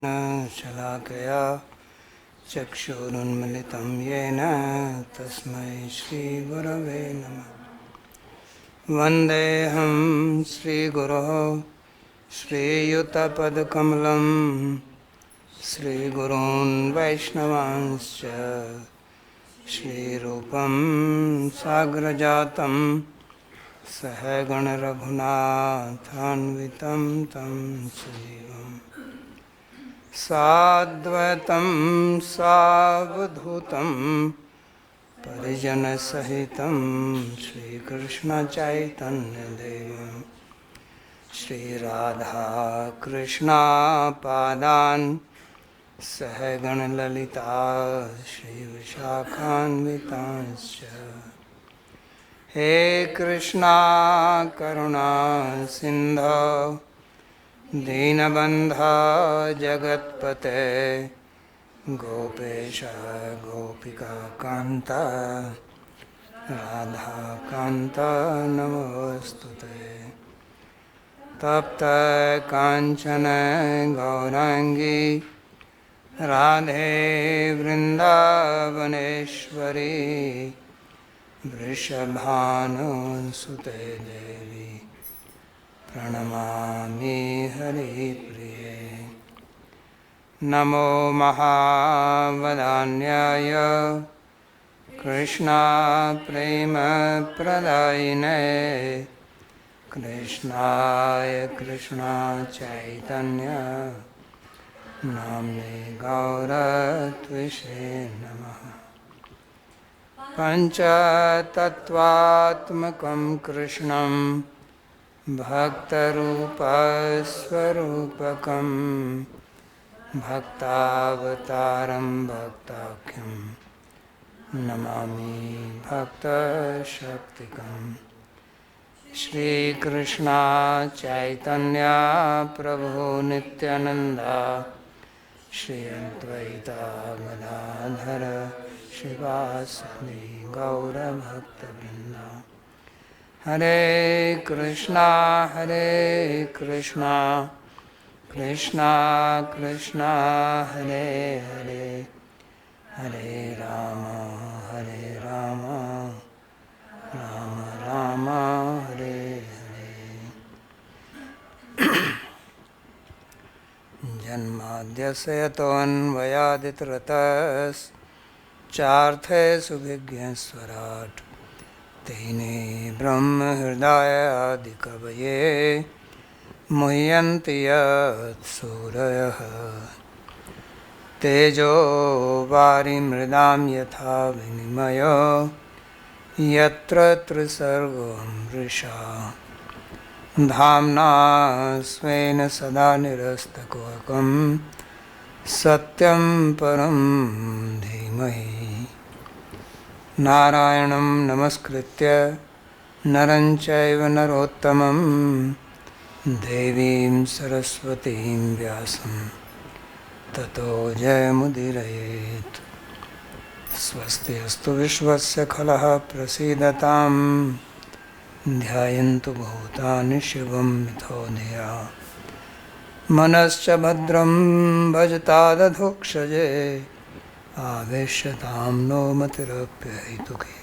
शलाकया चक्षुरुन्मिलितं येन तस्मै श्रीगुरवे नमः। वन्देऽहं श्रीगुरोः श्रीयुतपदकमलं श्रीगुरून् वैष्णवांश्च श्रीरूपं साग्रजातं सहगणरघुनाथान्वितं तं सजीवम् साद्वैतं सावधूतं परिजनसहितं श्रीकृष्णचैतन्यदेवं श्रीराधाकृष्णपादान् सहगणललिता श्रीविशाखान्वितांश्च। हे कृष्णा करुणा सिन्धो दीनबन्धो जगत्पते गोपेश गोपिकान्त राधाकान्त नमोऽस्तुते। तप्त काञ्चन गौराङ्गी राधे वृन्दावनेश्वरी वृषभानुसुते देवी प्रणमामि हरिप्रिये। नमो महावदान्याय कृष्णप्रेमप्रदायिने कृष्णाय कृष्णचैतन्य नाम्ने गौरत्विषे नमः। पञ्चतत्त्वात्मकं कृष्णं भक्तरूपस्वरूपकं भक्तावतारं भक्ताख्यं नमामि भक्तशक्तिकं। श्रीकृष्ण चैतन्य प्रभु नित्यानन्दा श्री अद्वैता गदाधर शिवासादि गौरभक्तवृन्दा। हरे कृष्णा कृष्णा कृष्णा हरे हरे हरे राम राम राम हरे हरे। जन्माद्यस्य यतोऽन्वयादितरतश्चार्थे सुविघ्नेश्वराट् तेने ब्रह्महृदयादिकवये मुह्यन्ति यत्सूरयः। तेजो वारिमृदां यथा विनिमयो यत्र त्रिसर्गो मृषा धाम्ना स्वेन सदा निरस्तकुहकं सत्यं परं धीमहि। नारायणं नमस्कृत्य नरं चैव नरोत्तमं देवीं सरस्वतीं व्यासं ततो जयमुदीरयेत्। स्वस्ति अस्तु विश्वस्य खलः प्रसीदतां ध्यायन्तु भूतानि शिवं मिथो धिया मनश्च भद्रं भजतादधोक्षजे आवेश्यतां नो मतिरप्यहेतुके।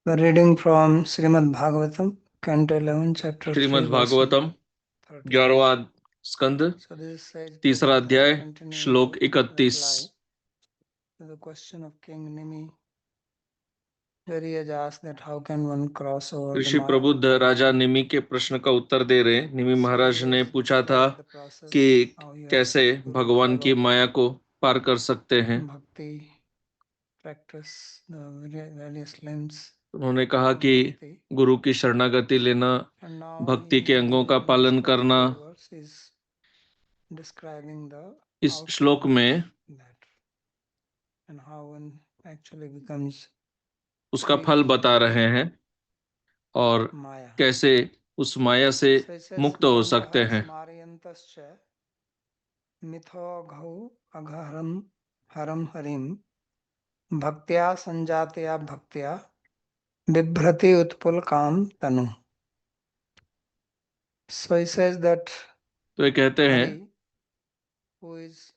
Reading from Srimad Bhagavatam, Canto 11, Chapter 3, Srimad Bhagavatam 11वां स्कंद तीसरा अध्याय श्लोक 31। The question of King Nimi, where he has asked that how can one cross over the ऋषि प्रबुद्ध राजा निमि के प्रश्न का उत्तर दे रहे। निमि महाराज ने पूछा था कि कैसे भगवान की माया को पार कर सकते हैं। भक्ति practice the various limbs. उन्होंने कहा कि गुरु की शरणागति लेना, भक्ति के अंगों का पालन करना। इस श्लोक में उसका फल बता रहे हैं और कैसे उस माया से मुक्त हो सकते हैं। भक्त्या संजातया भक्त्या बिभ्रति उत्पुल काम तनु. So he says that तो ये कहते हैं Hari, who is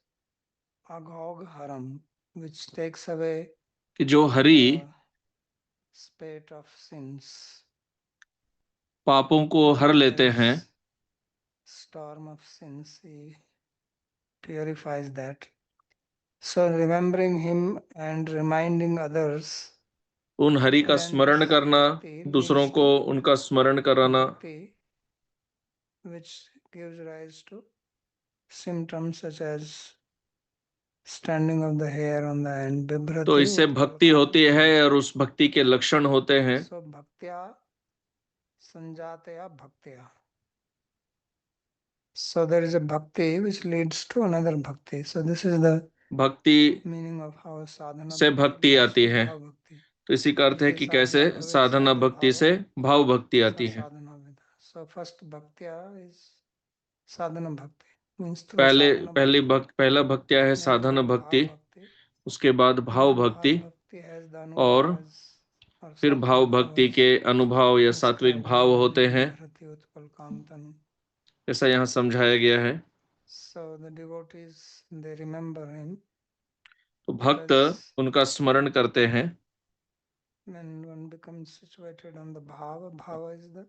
Aghog Haram, which takes away कि जो Hari the spate of sins, पापों को हर whenever लेते there हैं, is storm of sins, he purifies that. So remembering him and reminding others, उन हरि का then स्मरण करना, bhakti दूसरों leads को to उनका स्मरण कराना, bhakti, which gives rise to symptoms such as standing of the hair on the end, तो bibhrati, इससे utpal भक्ति होती है kamtani. और उस भक्ति के लक्षण होते हैं। So bhaktya sanjataya bhaktya. So there is a bhakti which leads to another bhakti. So this is the भक्ति meaning of how sadhana से bhakti भक्ति leads आती to है, bhava bhakti. तो इसी का अर्थ है Iti कि कैसे sadhya bhavet साधना sadhya भक्ति bhava से भाव भक्ति sa आती है। sadhana vida. So first bhaktya is sadhana bhakti. Means through पहले sadhana bhakti. पहला भक्तिया है Then साधना comes भक्ति, bhava bhakti. उसके बाद भाव Then भक्ति, bhava bhakti has the और anubhavas or फिर भाव sattvic भक्ति bhavas के अनुभव या सात्विक described भाव here. होते हैं, Bibhrati utpal kamtanu. ऐसा यहाँ समझाया गया है। So the devotees, they remember him तो भक्त because उनका स्मरण करते हैं। when one becomes situated on the bhava, bhava is the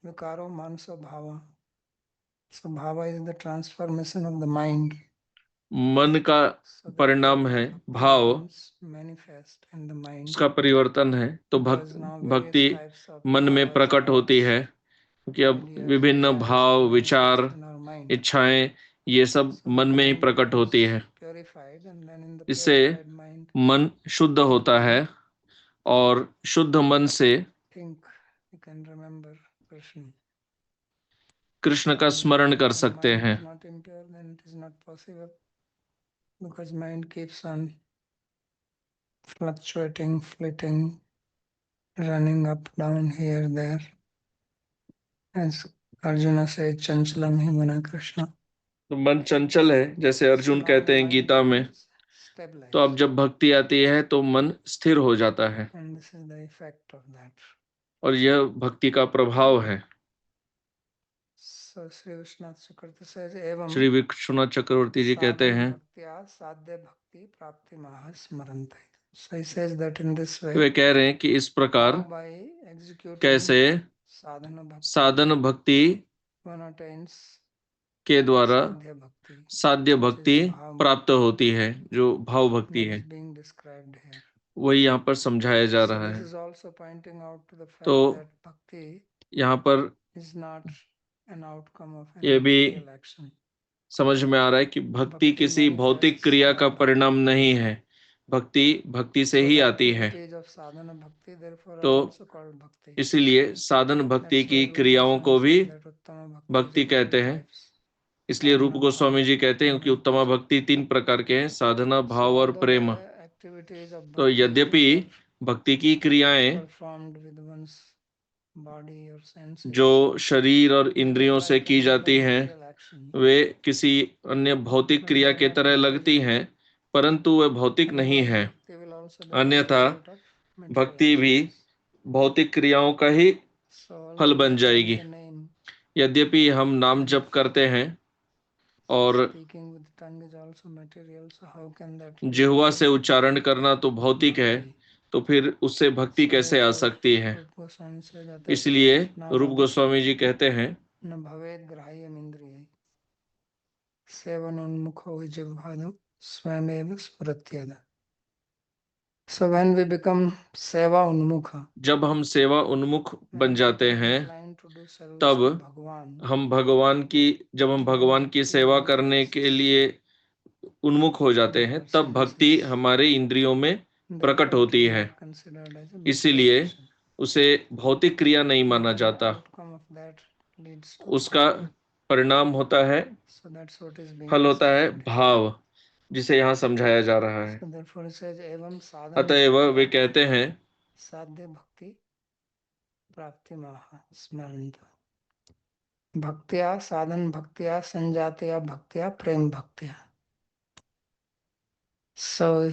vikaro manasa bhava. So bhava is the transformation of the mind. मन का So therefore, परिणाम है bhakti भाव, becomes manifest in the mind उसका परिवर्तन है। तो because now various भक्ति types of मन में bhavas, प्रकट होती thoughts, है, क्योंकि अब ideas, विभिन्न desires भाव, विचार, manifest in our mind. इच्छाएं, ये सब So the मन में ही mind प्रकट होती becomes है। purified, and then in the इससे purified mind, मन शुद्ध you होता can है और शुद्ध मन से think, you can remember Krishna. Krishna का And स्मरण कर when सकते mind हैं। is not impure, then it is not possible because mind keeps on fluctuating, flitting, running up, down, here, there. As Arjuna said, Chanchalam hi mana Krishna. तो मन चंचल है, जैसे So Arjun now कहते the हैं mind Gita में। becomes तो अब stabilized, जब भक्ति आती है तो मन स्थिर हो जाता है, and this is the effect of that. और यह भक्ति का प्रभाव है। So Sri Vishwanath Chakravarti says, Evam Shri Vishwanath चक्रवर्ती जी कहते sadhan हैं, bhaktya sadhya bhakti prapti maha smarante. So he says that in this way way, कह रहे हैं कि इस प्रकार how by executing कैसे sadhana bhakti, साधन भक्ति one attains के द्वारा sadhya bhakti, साध्य which is भक्ति the bhava प्राप्त होती है, जो भाव भक्ति that है, is being described here. वही यहाँ पर समझाया जा So रहा this है। is also pointing out to the fact तो that bhakti यहाँ पर is not an outcome of ये any भी material action. समझ में आ रहा है कि भक्ति Bhakti किसी भौतिक manifests क्रिया का from परिणाम bhakti. नहीं है, भक्ति भक्ति से So ही the आती है। activities of sadhana bhakti therefore तो are also called bhakti. इसीलिए साधन भक्ति That's why की Rupa क्रियाओं को Goswami भी says that Uttama bhakti is भक्ति of three कहते हैं। types. इसलिए रूप Sadhana, गोस्वामी bhava, जी कहते हैं कि prema, उत्तमा bhakti. भक्ति 3 प्रकार के हैं, साधना, So भाव और although Prem. the activities of तो bhakti यद्यपि are भक्ति की क्रियाएं performed with one's body or senses, जो शरीर और they look इंद्रियों से like की any other जाती हैं, material action, वे किसी अन्य भौतिक but क्रिया they are के not तरह लगती material. हैं, परंतु वे भौतिक नहीं Otherwise, है। bhakti will also be the अन्यथा result of material भक्ति भी actions. भौतिक क्रियाओं का ही So although फल we बन chant जाएगी। the name, यद्यपि हम नाम and जप करते हैं और speaking with tongue is also material, so how can that lead जिह्वा to से उच्चारण करना तो भौतिक है, bhakti? तो फिर उससे भक्ति So कैसे आ therefore, सकती है? Rupa Goswami says that इसलिए रूप Namadhi गोस्वामी जी कहते हैं, न भवेद ग्राह्यम इंद्रिय सेवनोन्मुखो हि जिह्वादौ स्वयमेव स्फुरत्येद. So when we become seva unmukha, जब हम सेवा उन्मुख when बन we जाते become हैं, inclined to do service तब to Bhagavan, हम then भगवान की bhakti सेवा करने के manifests लिए उन्मुख हो in जाते our हैं, तब भक्ति senses. हमारे इंद्रियों में प्रकट Therefore, it होती is है। not considered as a material इसीलिए action. उसे भौतिक क्रिया नहीं माना But the जाता, outcome of that leads to उसका bhava. परिणाम होता है, So that's what is being फल होता है described here. भाव, जिसे यहाँ समझाया जा रहा है। So therefore it says evam sadhan अतएव वे bhaktya कहते हैं, sadhya bhakti prapti maha smaranta. Bhaktya sadhan bhaktya sanjataya bhaktya prem bhaktya. So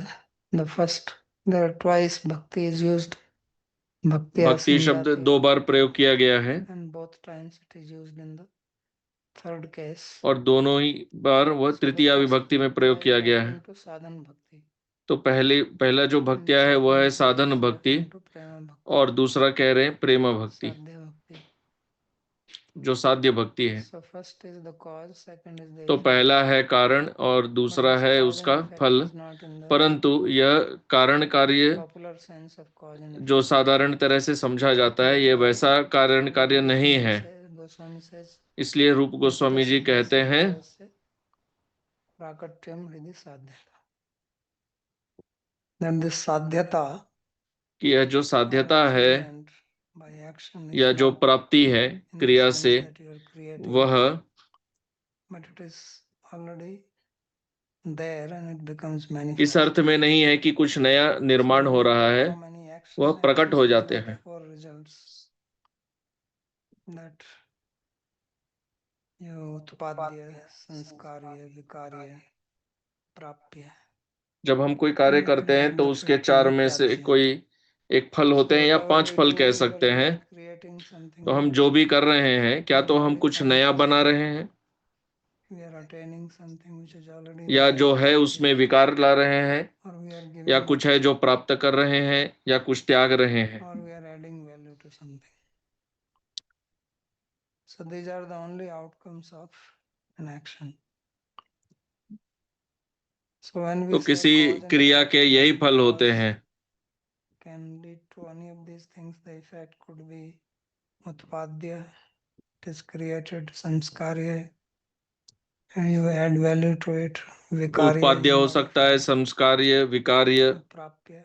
the first, there are twice bhakti is used. Bhaktya भक्ति शब्द 2 sanjataya, बार प्रयोग किया गया है, and both times it is used in the third case. और दोनों ही बार वह So the Tritiya first विभक्ति में प्रयोग bhakti किया is गया है। referring to sadhan bhakti. तो पहला जो And the भक्तिया है वह है second साधन is भक्ति, referring to prema bhakti, और दूसरा कह रहे हैं प्रेम भक्ति, sadhya bhakti. जो साध्य भक्ति है। So first is the cause, second is the तो effect. पहला है कारण और But दूसरा this है cause उसका and effect फल, is not in the परंतु यह कारण कार्य popular sense of cause and effect. जो साधारण तरह से समझा जाता है यह वैसा कारण कार्य नहीं है। Goswami says, इसलिए रूप गोस्वामी जी कहते हैं prakatyam hridi sadhyata. Then this sadhyata कि यह जो साध्यता है achievement by action is या जो not प्राप्ति है in the क्रिया sense से, that you are creating, वह but it is already there and it becomes इस manifest. अर्थ में नहीं है कि कुछ नया So निर्माण when हो you रहा है, perform any action, वह प्रकट actions हो is जाते but हैं। for results. That you utpadya, sanskarya, vikarya, prapya. जब हम कोई कार्य And करते it is हैं तो उसके चार में से mutyajya. कोई एक फल होते So हैं या whatever पांच we फल do, कह either सकते we हैं। are creating something तो हम new, जो भी कर रहे हैं, क्या तो हम already कुछ carried नया बना forward. रहे हैं, We are attaining something which is already या there, जो है उसमें विकार ला रहे हैं, or we are या giving, कुछ है जो प्राप्त कर रहे हैं, या कुछ त्याग रहे हैं। or we are adding value to something. So these are the only outcomes of an action. So when we तो say किसी cause and क्रिया effect, के यही then फल होते cause हैं। can lead to any of these things. The effect could be utpadya, it is created, samskarya, and you add value to it, तो vikarya, उत्पाद्य you हो सकता है, modify, संस्कार्य, विकार्य, prapya.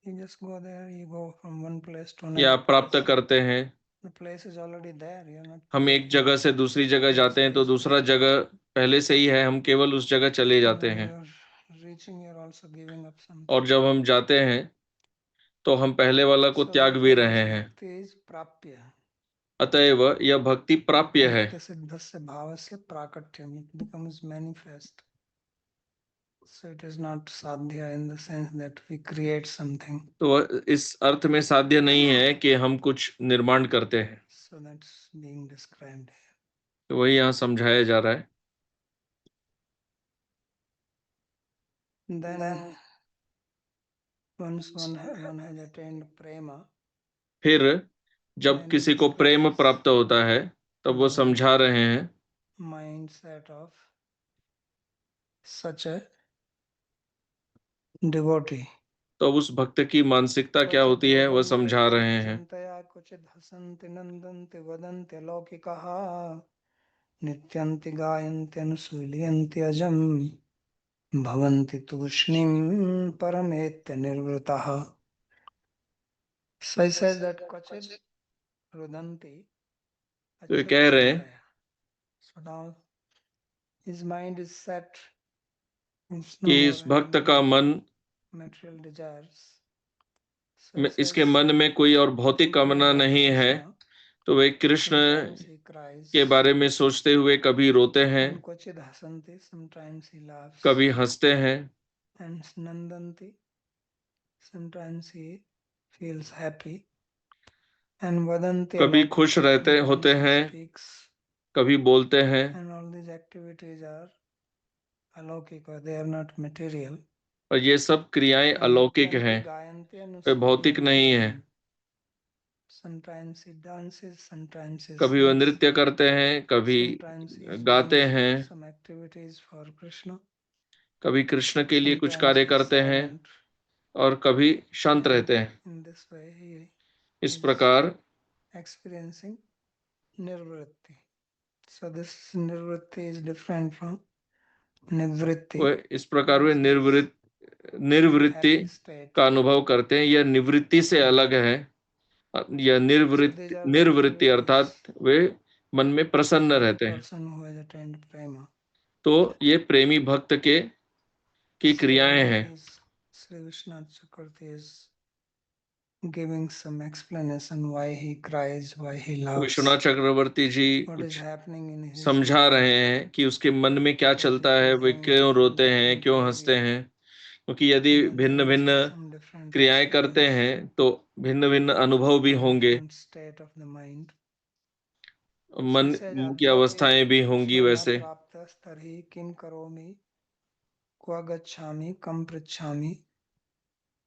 You just go there, you go from one place to या another प्राप्त place. करते हैं। The place is already there, you are not हम एक creating. जगह से दूसरी जगह जाते हैं तो दूसरा जगह पहले से ही है, हम केवल उस जगह चले जाते When हैं। you are reaching, you are also giving up something. और जब हम जाते हैं तो हम पहले वाला को So त्याग भी therefore रहे this हैं। bhakti is prapya. अतएव यह भक्ति प्राप्य है। Nitya siddhasya bhavasya prakatyam, it becomes manifest. So it is not sadhya in the sense that we create something. तो वह इस अर्थ में साध्य नहीं है कि हम कुछ निर्माण करते हैं। So that's being described here. तो वही यहाँ समझाया जा रहा है। Then once one has attained prema, फिर जब then किसी he को प्रेम describes प्राप्त होता है तब वो समझा रहे हैं mindset of such a devotee. तो उस भक्त की मानसिकता क्या होती है वह समझा रहे हैं। चिंतया क्वचिद् हसन्ति नन्दन्ति वदन्ति लौकिकाः नित्यन्ति गायन्ति अनुशीलयन्ति अजम् भवन्ति तूष्णीं परमेत्य निर्वृताः. So he says that क्वचिद् रुदन्ति तो ये कह रहे हैं चिंतया. So now his mind is set. It's no कि more इस भक्त having का any मन, material desires. So he इसके says, मन में कोई और भौतिक thinking कामना about नहीं है, Krishna, तो वे कृष्ण sometimes he cries, के बारे में सोचते हुए कभी रोते हैं, and क्वचिद् हसन्ति, sometimes he laughs, कभी हंसते हैं, and नंदन्ति, sometimes he feels happy, and vadanti कभी alaukika, खुश रहते होते sometimes he हैं, speaks, कभी बोलते हैं। and all these activities are alaukika, they are not material. और ये सब क्रियाएं अलौकिक Nityanti हैं, gayanti वे भौतिक अनुशीलयन्ति नहीं है। ajam. Sometimes he dances, sometimes he कभी वो sings, नृत्य करते हैं, कभी sometimes he is गाते doing हैं, some activities for Krishna, कभी कृष्ण के लिए कुछ sometimes कार्य he is करते हैं, silent, और कभी शांत and रहते हैं। in this way he इस is प्रकार experiencing nirvritti. So this nirvritti is different from nivritti, वे इस प्रकार वे which is निर्वृत्ति happy state. का अनुभव करते हैं। यह निवृत्ति से अलग है। यह So these are the निर्वृत्ति activities अर्थात वे मन में प्रसन्न of a रहते हैं। person who has attained prema. तो ये प्रेमी भक्त की So क्रियाएं now हैं। Sri Vishwanath Chakravarti is giving some explanation why he cries, why he laughs, Vishwanath Chakraborty ji what is कुछ happening in his समझा mind, रहे हैं कि उसके मन में क्या because चलता if he है, is वे having क्यों different रोते हैं, different क्यों हंसते behavior, हैं। क्योंकि यदि then there भिन्न must भिन्न be some different क्रियाएं करते experience, हैं तो भिन्न भिन्न अनुभव भी होंगे। different state of the mind. मन says, की "Adyapi अवस्थाएं भी होंगी Krishna na वैसे। praptas tarhi kim karomi, क्व गच्छामि कम पृच्छामि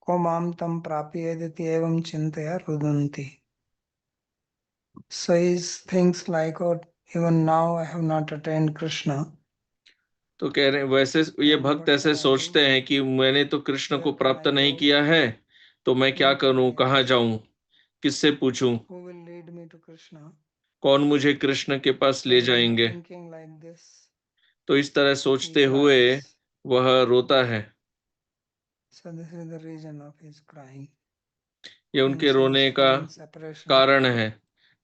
को माम तम प्राप्येदिति एवं चिंतया रुदन्ति." So he thinks like, oh, even now I have not attained Krishna. तो कह रहे हैं वैसे ये And भक्त what ऐसे can I सोचते do? हैं कि मैंने तो कृष्ण को Where can प्राप्त I नहीं go? किया है, तो मैं क्या Whom can करूं, I कहाँ ask? जाऊं, किससे पूछूं, Who will lead me to Krishna? कौन मुझे कृष्ण के पास ले So जाएंगे। thinking like this, तो इस तरह he सोचते हुए cries. वह रोता है। So this is the reason of his crying. ये उनके Means he is रोने का feeling separation कारण है,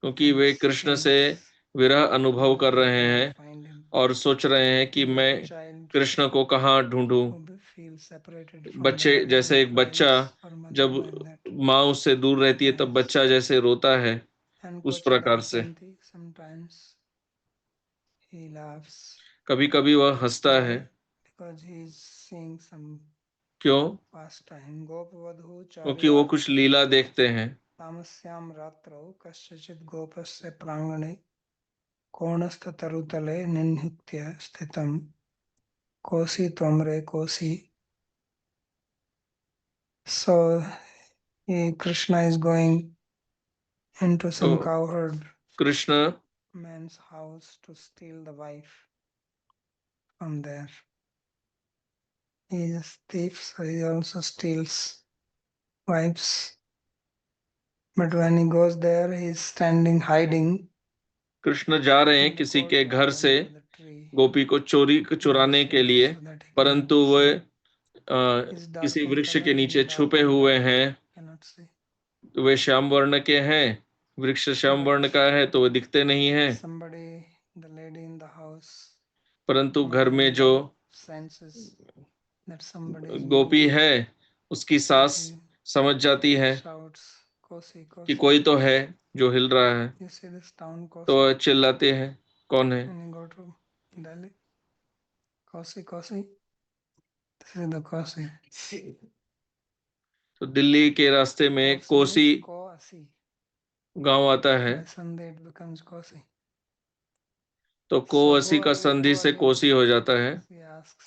क्योंकि and वे कृष्ण से thinks, विरह अनुभव Lord, कर where रहे can I हैं find him? और सोच रहे हैं कि Like मैं a child कृष्ण को कहाँ ढूंढूं। who feels separated from the बच्चे mother जैसे, and एक बच्चा cries for mother जब like that. माँ उससे दूर रहती है तब बच्चा जैसे रोता है, And उस Kochida प्रकार से Hasanti, sometimes he laughs. कभी कभी वह हंसता है। Why? Because he is seeing some क्यों? pastime. Gopavadhu क्योंकि वो Charyat कुछ लीला देखते हैं। Tamasyam Ratrau Kasyachit Gopasya Prangane Konastha Tarutale Ninhitya Sthitam Kosi Twamre Kosi. So Krishna is going into some तो cowherd Krishna man's house to steal the wife from there. He is a thief, so he also steals wives. But when he goes there, he is standing hiding Krishna जा रहे हैं in the किसी के घर courtyard से under the tree गोपी को चुराने के himself, लिए, so that he cannot परंतु be way seen. His dark किसी in वृक्ष color के and नीचे dark छुपे in हुए body, हैं। cannot see. वे श्याम वर्ण के हैं, वृक्ष श्याम But वर्ण का है तो वे दिखते नहीं हैं, somebody, the lady in the house, परंतु घर में जो maybe senses that somebody is Gopi moving, है उसकी so सास he समझ जाती है shouts, Kosi, कि Kosi. कोई तो है जो हिल रहा है, You see this town तो Kosi? वह चिल्लाते हैं कौन है। When you go to Delhi, Kosi, Kosi. This is the Kosi. तो दिल्ली के रास्ते में Kosi कोसी means Koasi. गांव आता है, By Sunday it becomes Kosi. तो So who कोसी का are you? संधि Who से are you? कोसी हो जाता है। He asks.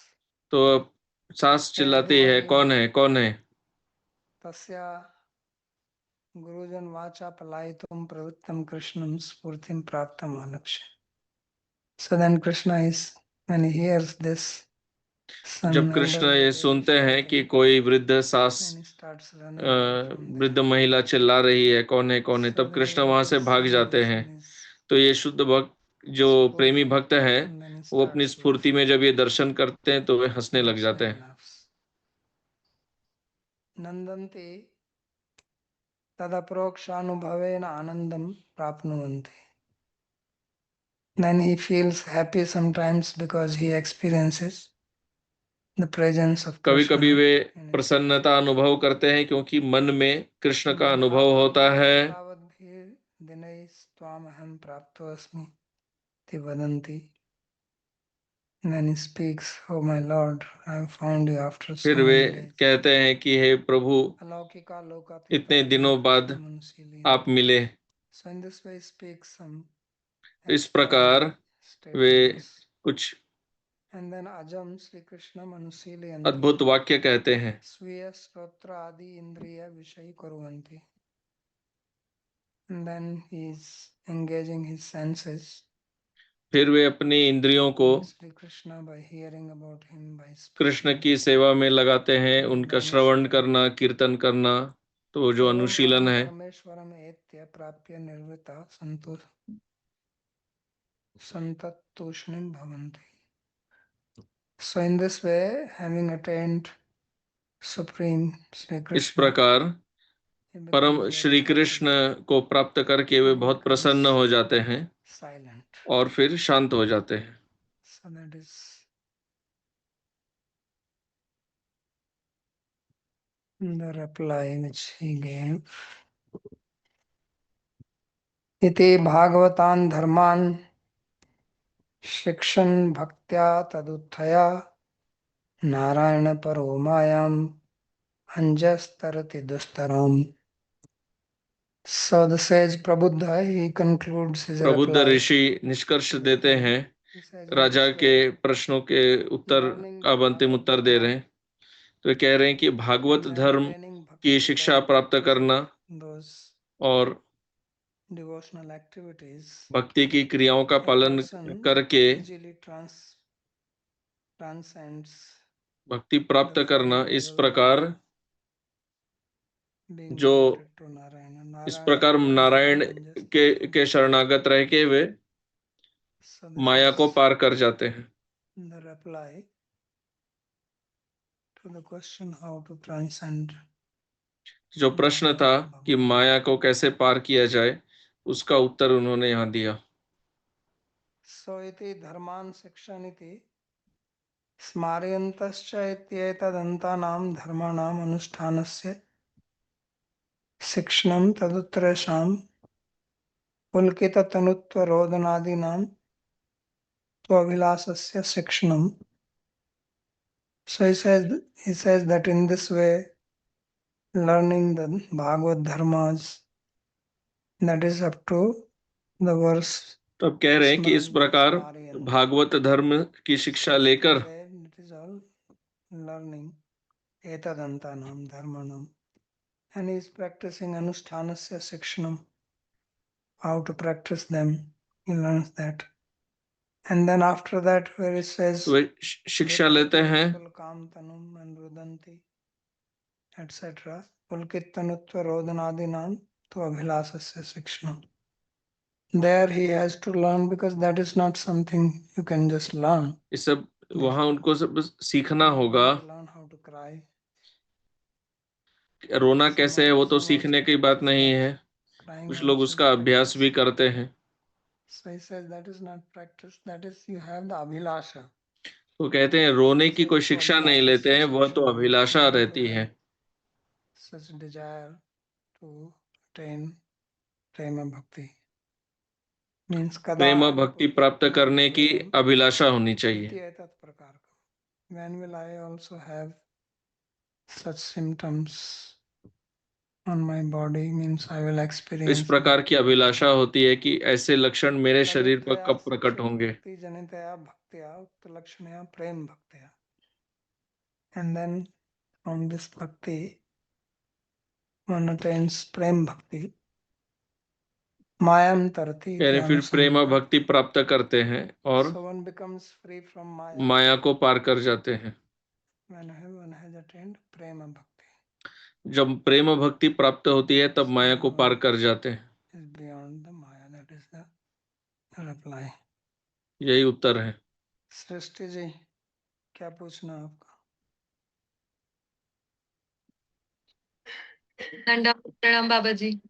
तो अब सास Hey, चिल्लाती who are है you? कौन है कौन है। तस्या गुरुजन वाचा पलायितुम प्रवृत्तम कृष्णम स्फूर्तिम प्राप्तम आलक्ष्य. So then Krishna is, when he hears this, जब some कृष्ण elderly ये lady सुनते हैं कि shouting, कोई वृद्ध सास, then he starts running away from वृद्ध there. महिला चिल्ला रही है कौन है, So तब the कृष्ण वहां से devotee भाग seeing जाते this हैं। in his तो ये शुद्ध भक्त जो प्रेमी spurti, भक्त है, and then he वो अपनी starts स्फूर्ति में laughing. जब ये दर्शन करते हैं तो वे हंसने लग That's why जाते he हैं। laughs. Nandanti tadaprokshaनुभवेन आनंदम प्राप्नुवन्ति. Then he feels happy sometimes because he experiences the presence of कभी Krishna कभी वे in his life. प्रसन्नता अनुभव करते हैं क्योंकि मन में कृष्ण का Then अनुभव होता है। तावद्भिः दिनैः त्वामहं प्राप्तोऽस्मि इति वदन्ति. Then he speaks, "Oh my Lord, I have found you after so फिर वे many days." कहते हैं कि हे प्रभु, अलौकिका इतने लोकातीता दिनों बाद आप मनोनुशीलयन्ति. मिले। So in this way he speaks some इस प्रकार extraordinary वे statements. कुछ And then Ajam Sri Krishna Manushilyanti. अद्भुत वाक्य कहते हैं। Swiya Stotra Adi Indriya Vishay Kuruvanti. And then he is engaging his senses. फिर वे अपनी इंद्रियों को in Sri Krishna by hearing about him, by Krishna speaking. की सेवा में लगाते हैं, उनका श्रवण Dhanishta. करना, कीर्तन करना, तो जो Evam अनुशीलन aham है। Parameshwaram etya prapya nirvita santattushnim bhavanti. So in this way, having attained Supreme Sri इस Krishna, प्रकार he परम becomes very Shri happy Krishna को प्राप्त करके वे and बहुत becomes प्रसन्न हो जाते हैं silent. और फिर शांत हो जाते हैं। So that is the reply which he gave. Iti bhagavatam dharman शिक्षण भक्त्या तदुत्थया नारायण परो मायाम अंजस्तरति दुस्तरम. So the sage Prabuddha, he concludes his प्रबुद्ध reply. ऋषि निष्कर्ष देते हैं, He says, राजा के प्रश्नों के उत्तर अब अंतिम उत्तर दे रहे हैं। तो वे कह रहे हैं कि भागवत धर्म की शिक्षा प्राप्त करना और devotional activities, भक्ति की क्रियाओं का a पालन person करके easily transcends भक्ति प्राप्त the करना former इस level प्रकार being जो devoted to Narayana. इस Narayana प्रकार is Narayan more than just के शरणागत रह के वे So this माया को is पार कर जाते हैं। the reply to the question how to transcend. जो प्रश्न था कि माया को कैसे पार किया जाए, उसका उत्तर उन्होंने यहाँ दिया। So iti dharman शिक्षानिति स्मारयन्तश्च इत्येतदन्तानां धर्माणाम् अनुष्ठानस्य शिक्षणं तदुत्तरेषां पुलकिततनुत्वरोदनादीनां त्वभिलाषस्य शिक्षणम्. So he says that in this way, learning the Bhagavad dharmas, that is up to the verse. तो अब कह रहे हैं कि इस प्रकार भागवत धर्म की शिक्षा लेकर It is all learning etadantanam dharmanam, and he is practicing anushthanasya shikshanam, how to practice them. He learns that, and then after that, where it says वे शिक्षा लेते हैं काम tanum and rudanti, etc. Pulkit tanutva rodanadinam to abhilasasya shikshanam. There he has to learn, because that is not something you can just learn. ये सब वहां उनको सब सीखना होगा। Learn how to cry. रोना कैसे है वो तो सीखने की बात नहीं है, कुछ लोग उसका अभ्यास भी करते हैं। So he says that is not practice, that is you have the abhilasha. वो कहते हैं रोने की कोई शिक्षा नहीं लेते हैं, वह तो अभिलाषा रहती है। Such desire to attain prema bhakti means प्रेम भक्ति प्राप्त करने की अभिलाषा होनी चाहिए। When will I also have such symptoms on my body, means I will experience. इस प्रकार की अभिलाषा होती है कि ऐसे लक्षण मेरे शरीर पर कब प्रकट होंगे। And then from this bhakti, one attains prem bhakti. Mayam tarati. यानी फिर प्रेम भक्ति प्राप्त करते हैं और So one becomes free from Maya. माया को पार कर जाते हैं। When one has attained prema bhakti. जब प्रेम भक्ति प्राप्त होती है तब माया को पार कर जाते हैं। Is beyond the Maya, that is the reply. यही उत्तर है। सृष्टि जी, क्या पूछना आपका? Pranam Babaji.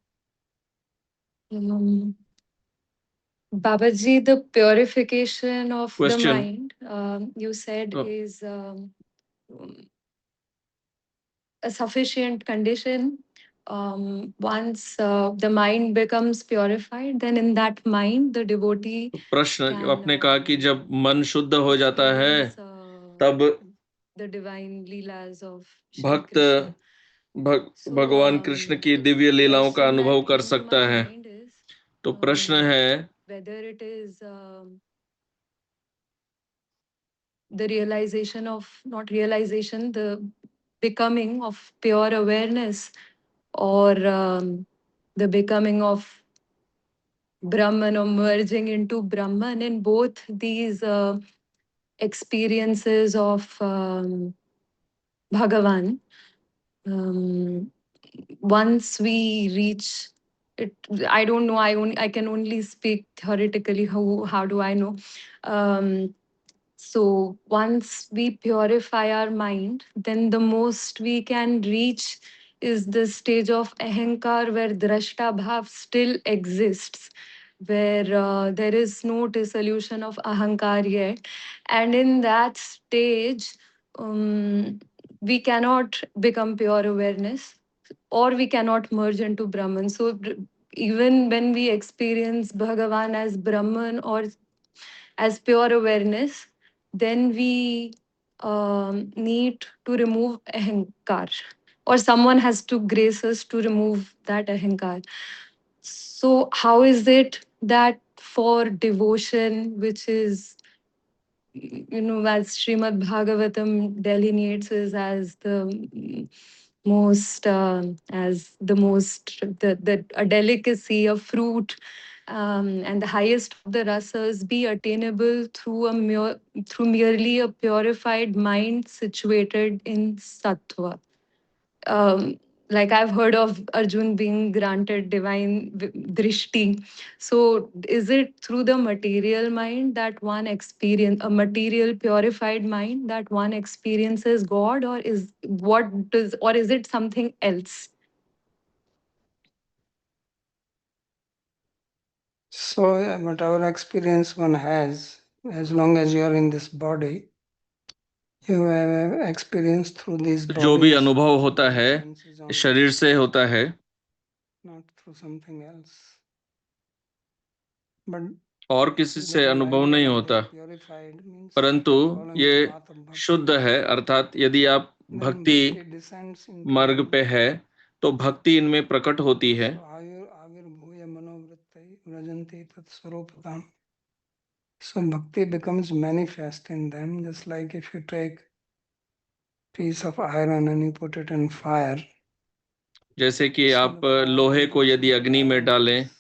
Babaji, the purification of Question. the mind, you said, is a sufficient condition. Once the mind becomes purified, then in that mind the devotee. प्रश्न आपने कहा कि जब मन शुद्ध हो जाता है तब the divine leelas of भक्त भगवान कृष्ण की दिव्य लीलाओं का अनुभव कर सकता है। तो प्रश्न है whether it is the realization of, not realization, the becoming of pure awareness, or the becoming of Brahman, or merging into Brahman. In both these experiences of Bhagavan, once we reach it, I don't know, I can only speak theoretically. How do I know? So once we purify our mind, then the most we can reach is the stage of ahankar, where drashta bhav still exists, where there is no dissolution of ahankar yet. And in that stage, we cannot become pure awareness, or we cannot merge into Brahman. So even when we experience Bhagavan as Brahman or as pure awareness, then we need to remove ahankar. or someone has to grace us to remove that ahankar. So, how is it that for devotion, which is, as Srimad Bhagavatam delineates us as the most, the a delicacy, a fruit, and the highest of the rasas be attainable through through merely a purified mind situated in sattva. um, like I've heard of Arjun being granted divine drishti. So is it through the material mind that one experience a material purified mind that one experiences God, or is it something else? So, whatever experience one has, as long as you are in this body, you have experience through these जो भी bodies, अनुभव होता है senses इस only, शरीर से होता है, not through something else. But और किसी if से that अनुभव mind नहीं is होता। purified, means परंतु following ये the path of bhakti, शुद्ध है, अर्थात यदि आप then भक्ति bhakti descends into मार्ग them. पे है तो भक्ति इनमें प्रकट होती है। So avirbhuya manovrittai vrajanti tat swarupatam. So bhakti becomes manifest in them, just like if you take piece of iron and you put it in fire. जैसे कि So आप the fire लोहे को enters यदि into the अग्नि में iron डालें piece.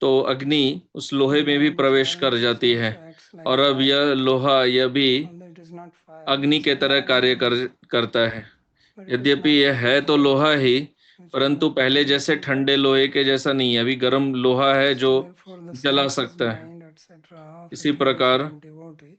तो अग्नि उस लोहे में भी Then this प्रवेश iron कर piece जाती है, also acts like और अब fire. यह लोहा यह भी Although it is not fire, अग्नि it's के still तरह कार्य iron, करता है। but it is यद्यपि not यह like है तो fire, लोहा ही, which परंतु cannot पहले burn जैसे anything. ठंडे लोहे के जैसा नहीं है, अभी गर्म लोहा है जो So therefore the जला senses, सकता है। mind, etc. of a इसी प्रकार purified devotee,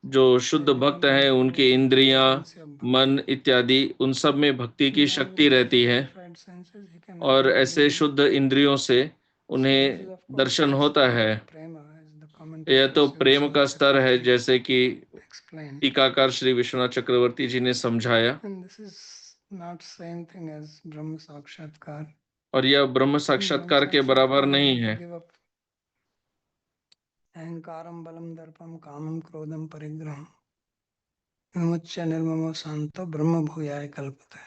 जो they शुद्ध भक्त become हैं involved उनकी in the इंद्रियां, agency of मन bhakti. इत्यादि उन सब में भक्ति की And then शक्ति with these रहती है, purified senses, he can और able to ऐसे read. शुद्ध इंद्रियों से So this is उन्हें of course दर्शन the होता stage है। of prema, as the यह commentators तो Sri प्रेम Vishwanath का स्तर है, Chakravarti जैसे कि explained. टीकाकार श्री विश्वनाथ चक्रवर्ती जी ने समझाया। And this is not same thing as Brahma Sakshatkar. और यह ब्रह्म In Brahma साक्षात्कार के बराबर Sakshatkar, you नहीं have to है। give up अहंकारम बलम दर्पम कामम क्रोधम परिग्रहम विमुच्य निर्ममो शांतो ब्रह्म भूयाय कल्पते।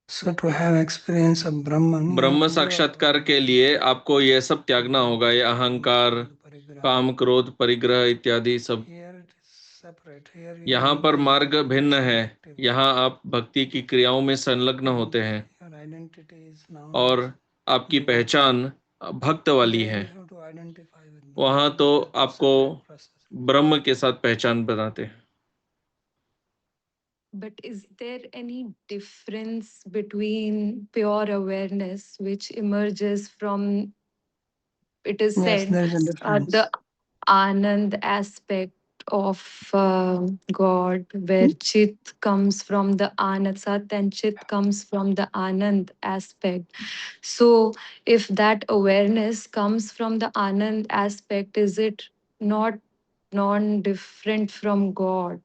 So to have experience of Brahman, you have Brahma to give up साक्षात्कार all के these लिए आपको यह सब त्यागना होगा, ये काम, अहंकार, क्रोध, परिग्रह. काम, क्रोध, परिग्रह इत्यादि सब। Here it is separate. Here you यहाँ पर engage मार्ग in भिन्न deeds है, of activity. यहाँ आप भक्ति की क्रियाओं में संलग्न होते हैं, Your identity is now और आपकी devotee. पहचान भक्त वाली There है। you have to identify with वहाँ Brahman. तो That is आपको separate process. ब्रह्म के साथ पहचान बनाते हैं। But is there any difference between pure awareness, which emerges from, it is Yes, said, there is a the difference. Anand aspect of God, where Chit comes from the Anand, Sat and Chit comes from the Anand aspect. So, if that awareness comes from the Anand aspect, is it not non-different from God?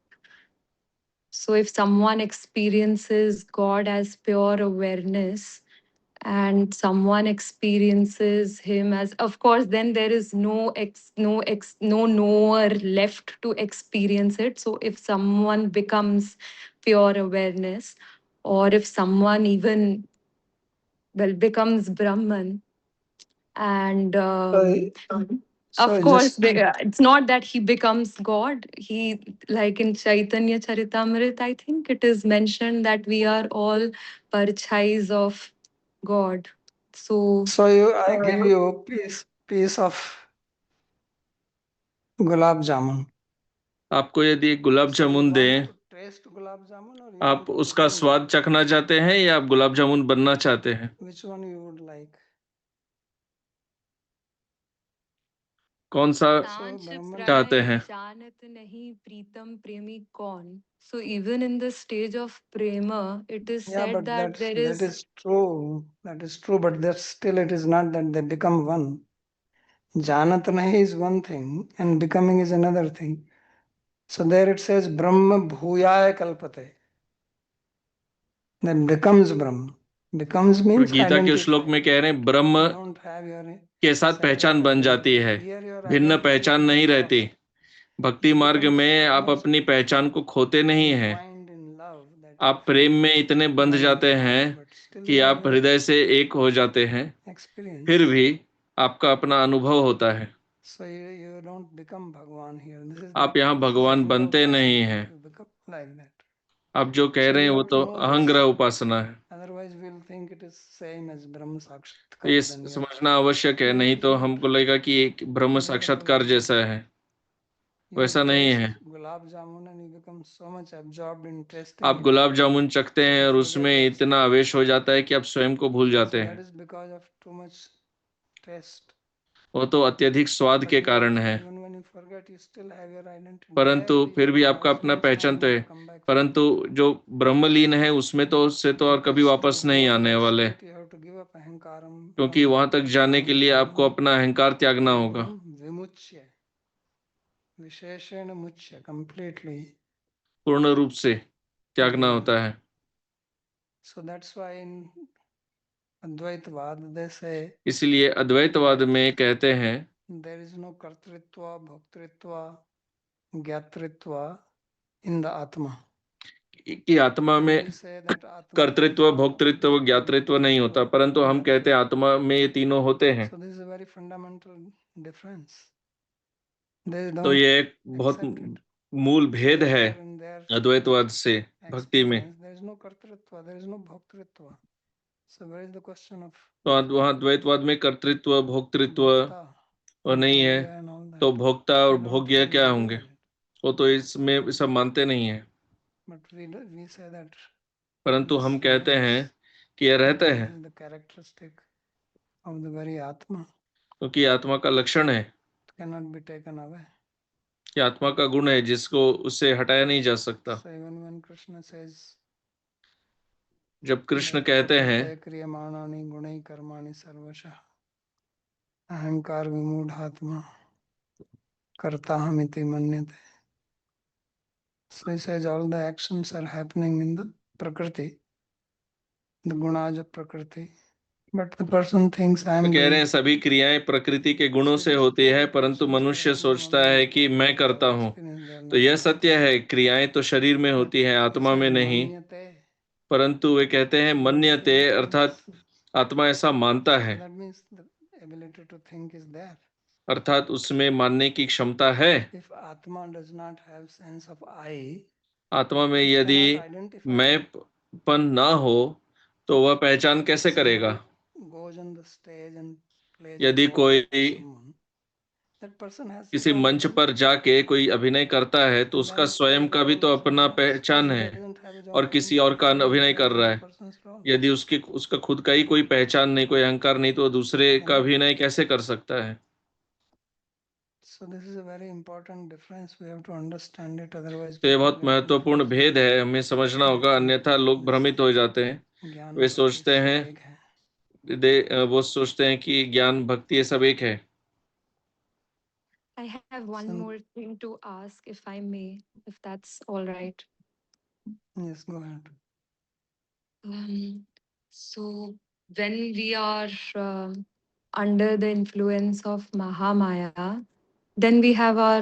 So, if someone experiences God as pure awareness, and someone experiences him as, of course, then there is no knower left to experience it. So if someone becomes pure awareness, or if someone even, well, becomes Brahman, and So of course just it's not that he becomes God. He, like in Chaitanya Charitamrita, I think it is mentioned that we are all parchais of God. So I give you a piece of gulab jamun. आपको यदि गुलाब So you jamun want दें, to taste gulab jamun or you आप want to उसका become स्वाद it? चखना चाहते हैं या आप गुलाब जामुन बनना चाहते हैं? Which one you would like? कौन सा सांच Brahman चाहते प्रणय हैं? जानत नहीं प्रीतम प्रेमी कौन. So even in the stage of prema, it is Yeah, said but that there that is. is true. That is true, but that still it is not that they become one. Janat nahi is one thing and becoming is another thing. So there it says Brahma bhuyaya kalpate. That becomes Brahma. Becomes और means Gita के श्लोक identify. में कह रहे हैं ब्रह्म You don't have your के साथ separate पहचान बन जाती identity. है, Here your भिन्न identity पहचान is नहीं with रहती। God. भक्ति You मार्ग become में so आप much अपनी पहचान को खोते नहीं हैं, entwined in love that आप प्रेम में इतने बंध जाते हैं कि आप हृदय से एक हो जाते हैं, फिर भी आपका अपना अनुभव होता है। आप यहाँ भगवान बनते नहीं हैं। आप जो कह रहे हैं वो तो अहंग्रह उपासना है। ये समझना आवश्यक है, नहीं तो हमको लगेगा कि एक ब्रह्म साक्षात्कार जैसा है। वैसा नहीं है। आप गुलाब जामुन चखते हैं और उसमें इतना आवेश हो जाता है कि आप स्वयं को भूल जाते हैं। वो तो अत्यधिक स्वाद के कारण है, परंतु फिर भी आपका अपना पहचान तो है। परंतु जो ब्रह्मलीन है उसमें तो उससे तो और कभी वापस नहीं आने वाले, क्योंकि वहां तक जाने के लिए आपको अपना अहंकार त्यागना होगा। विशेषण मुच्य कंप्लीटली, पूर्ण रूप से त्यागना होता है। So that's why in Advaitavad they say इसलिए अद्वैतवाद में कहते हैं there is no कर्तृत्व भोक्तृत्व ज्ञातृत्व in the Atma. कि आत्मा में कर्तृत्व भोक्तृत्व ज्ञातृत्व नहीं होता, परंतु हम कहते हैं आत्मा में ये तीनों होते हैं। So this is a very fundamental difference. तो ये एक बहुत मूल भेद है अद्वैतवाद से भक्ति में। तो वहाँ द्वैतवाद में कर्तृत्व भोक्तृत्व और नहीं है, तो भोक्ता और भोग्य क्या होंगे? वो तो इसमें सब मानते नहीं है। परंतु हम कहते हैं कि यह रहते हैं, क्योंकि आत्मा का लक्षण है, कि आत्मा का गुण है जिसको उससे हटाया नहीं जा सकता। जब कृष्ण कहते हैं क्रियमाणानि गुणै कर्माणि सर्वशः अहंकार विमूढ़ात्मा कर्ताहमिति मन्यते. So he says all the actions are happening in the Prakriti, the gunas of Prakriti. But the person thinks I am कह रहे हैं सभी क्रियाएं प्रकृति के गुणों से होती है, परंतु मनुष्य सोचता है कि मैं करता हूँ। तो यह सत्य है, क्रियाएं तो शरीर में होती हैं, आत्मा में नहीं। परंतु वे कहते हैं मन्यते, अर्थात आत्मा ऐसा मानता है, अर्थात उसमें मानने की क्षमता है। आत्मा में यदि मैंपन ना हो तो वह पहचान कैसे करेगा? यदि कोई किसी मंच पर जाके कोई अभिनय करता है तो उसका स्वयं का भी तो अपना पहचान है, और किसी और का अभिनय कर रहा है। यदि उसका खुद का ही कोई पहचान नहीं, कोई अहंकार नहीं, तो दूसरे का अभिनय कैसे कर सकता है? तो ये बहुत महत्वपूर्ण भेद है, हमें समझना होगा, अन्यथा लोग भ्रमित हो जाते हैं। वे सोचते हैं वो सोचते हैं कि ज्ञान भक्ति ये सब एक है। I have one more thing to ask, if I may, if that's all right. Yes, go ahead. So when we are under the influence of Mahamaya, then we have our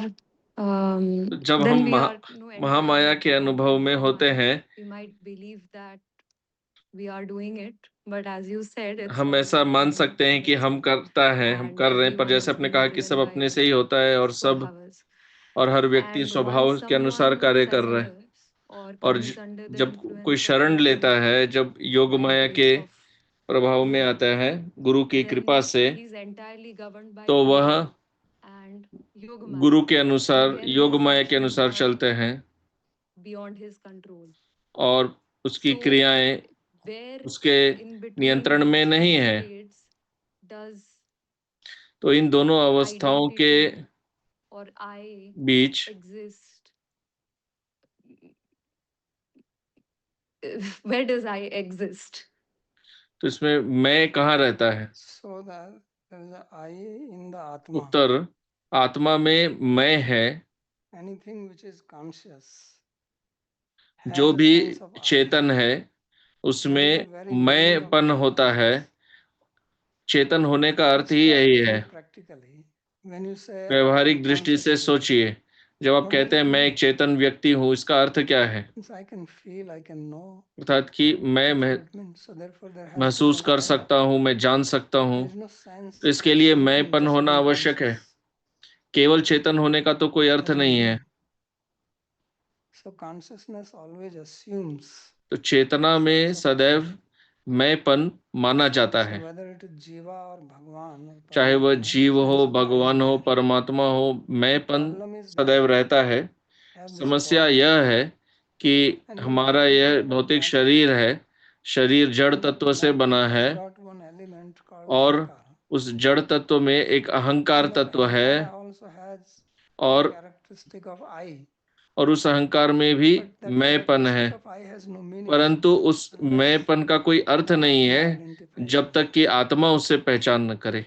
जब then हम we are Mahamaya के अनुभव में होते हैं, we might believe that we are doing it, but as you said, it's हम all ऐसा मान within सकते हैं कि हम करता है, हम कर रहे हैं, पर जैसे आपने कहा कि सब अपने से ही होता है, और सब और हर व्यक्ति स्वभाव के अनुसार कार्य कर रहा है। और जब कोई शरण लेता है, जब योग माया के प्रभाव में आता है गुरु की कृपा से, तो वह गुरु के अनुसार योग माया के अनुसार चलते हैं, और उसकी क्रियाएं उसके नियंत्रण में नहीं है। तो इन दोनों अवस्थाओं के बीच where does I exist? तो इसमें मैं कहाँ रहता है? So that there is a I in the Atma. उत्तर, आत्मा में मैं है। Anything which is conscious, जो भी चेतन है उसमें मैंपन होता है। चेतन होने का अर्थ ही यही है। व्यवहारिक दृष्टि से सोचिए, जब आप कहते हैं मैं एक चेतन व्यक्ति हूँ, इसका अर्थ क्या है? I can feel, I can know. अर्थात कि मैं So it means, so therefore there has to be महसूस an कर I. सकता हूँ, मैं जान सकता हूँ, There is no sense तो इसके of लिए something मैंपन just होना being आवश्यक है। conscious. केवल चेतन होने का तो कोई अर्थ Has no नहीं है। meaning. So consciousness always assumes. तो चेतना में sense of सदैव I. मैंपन माना जाता So है, whether it is Jiva or Bhagwan or चाहे वह Paramatma, जीव हो, sense of I is भगवान हो, there. परमात्मा हो, मैंपन Problem is that सदैव रहता है। we have this समस्या body. यह है कि And even हमारा if you यह look at भौतिक that शरीर है, शरीर जड़ body, तत्व से that बना है, has got one element called और Ahankara. उस जड़ तत्व में एक अहंकार And that तत्व है, Ahankara also has और characteristic of I. उस अहंकार में भी But that मैंपन है, characteristic of I has no meaning परंतु उस unless मैंपन का कोई अर्थ नहीं Atma है identifies जब with तक it. कि आत्मा उससे पहचान न करे।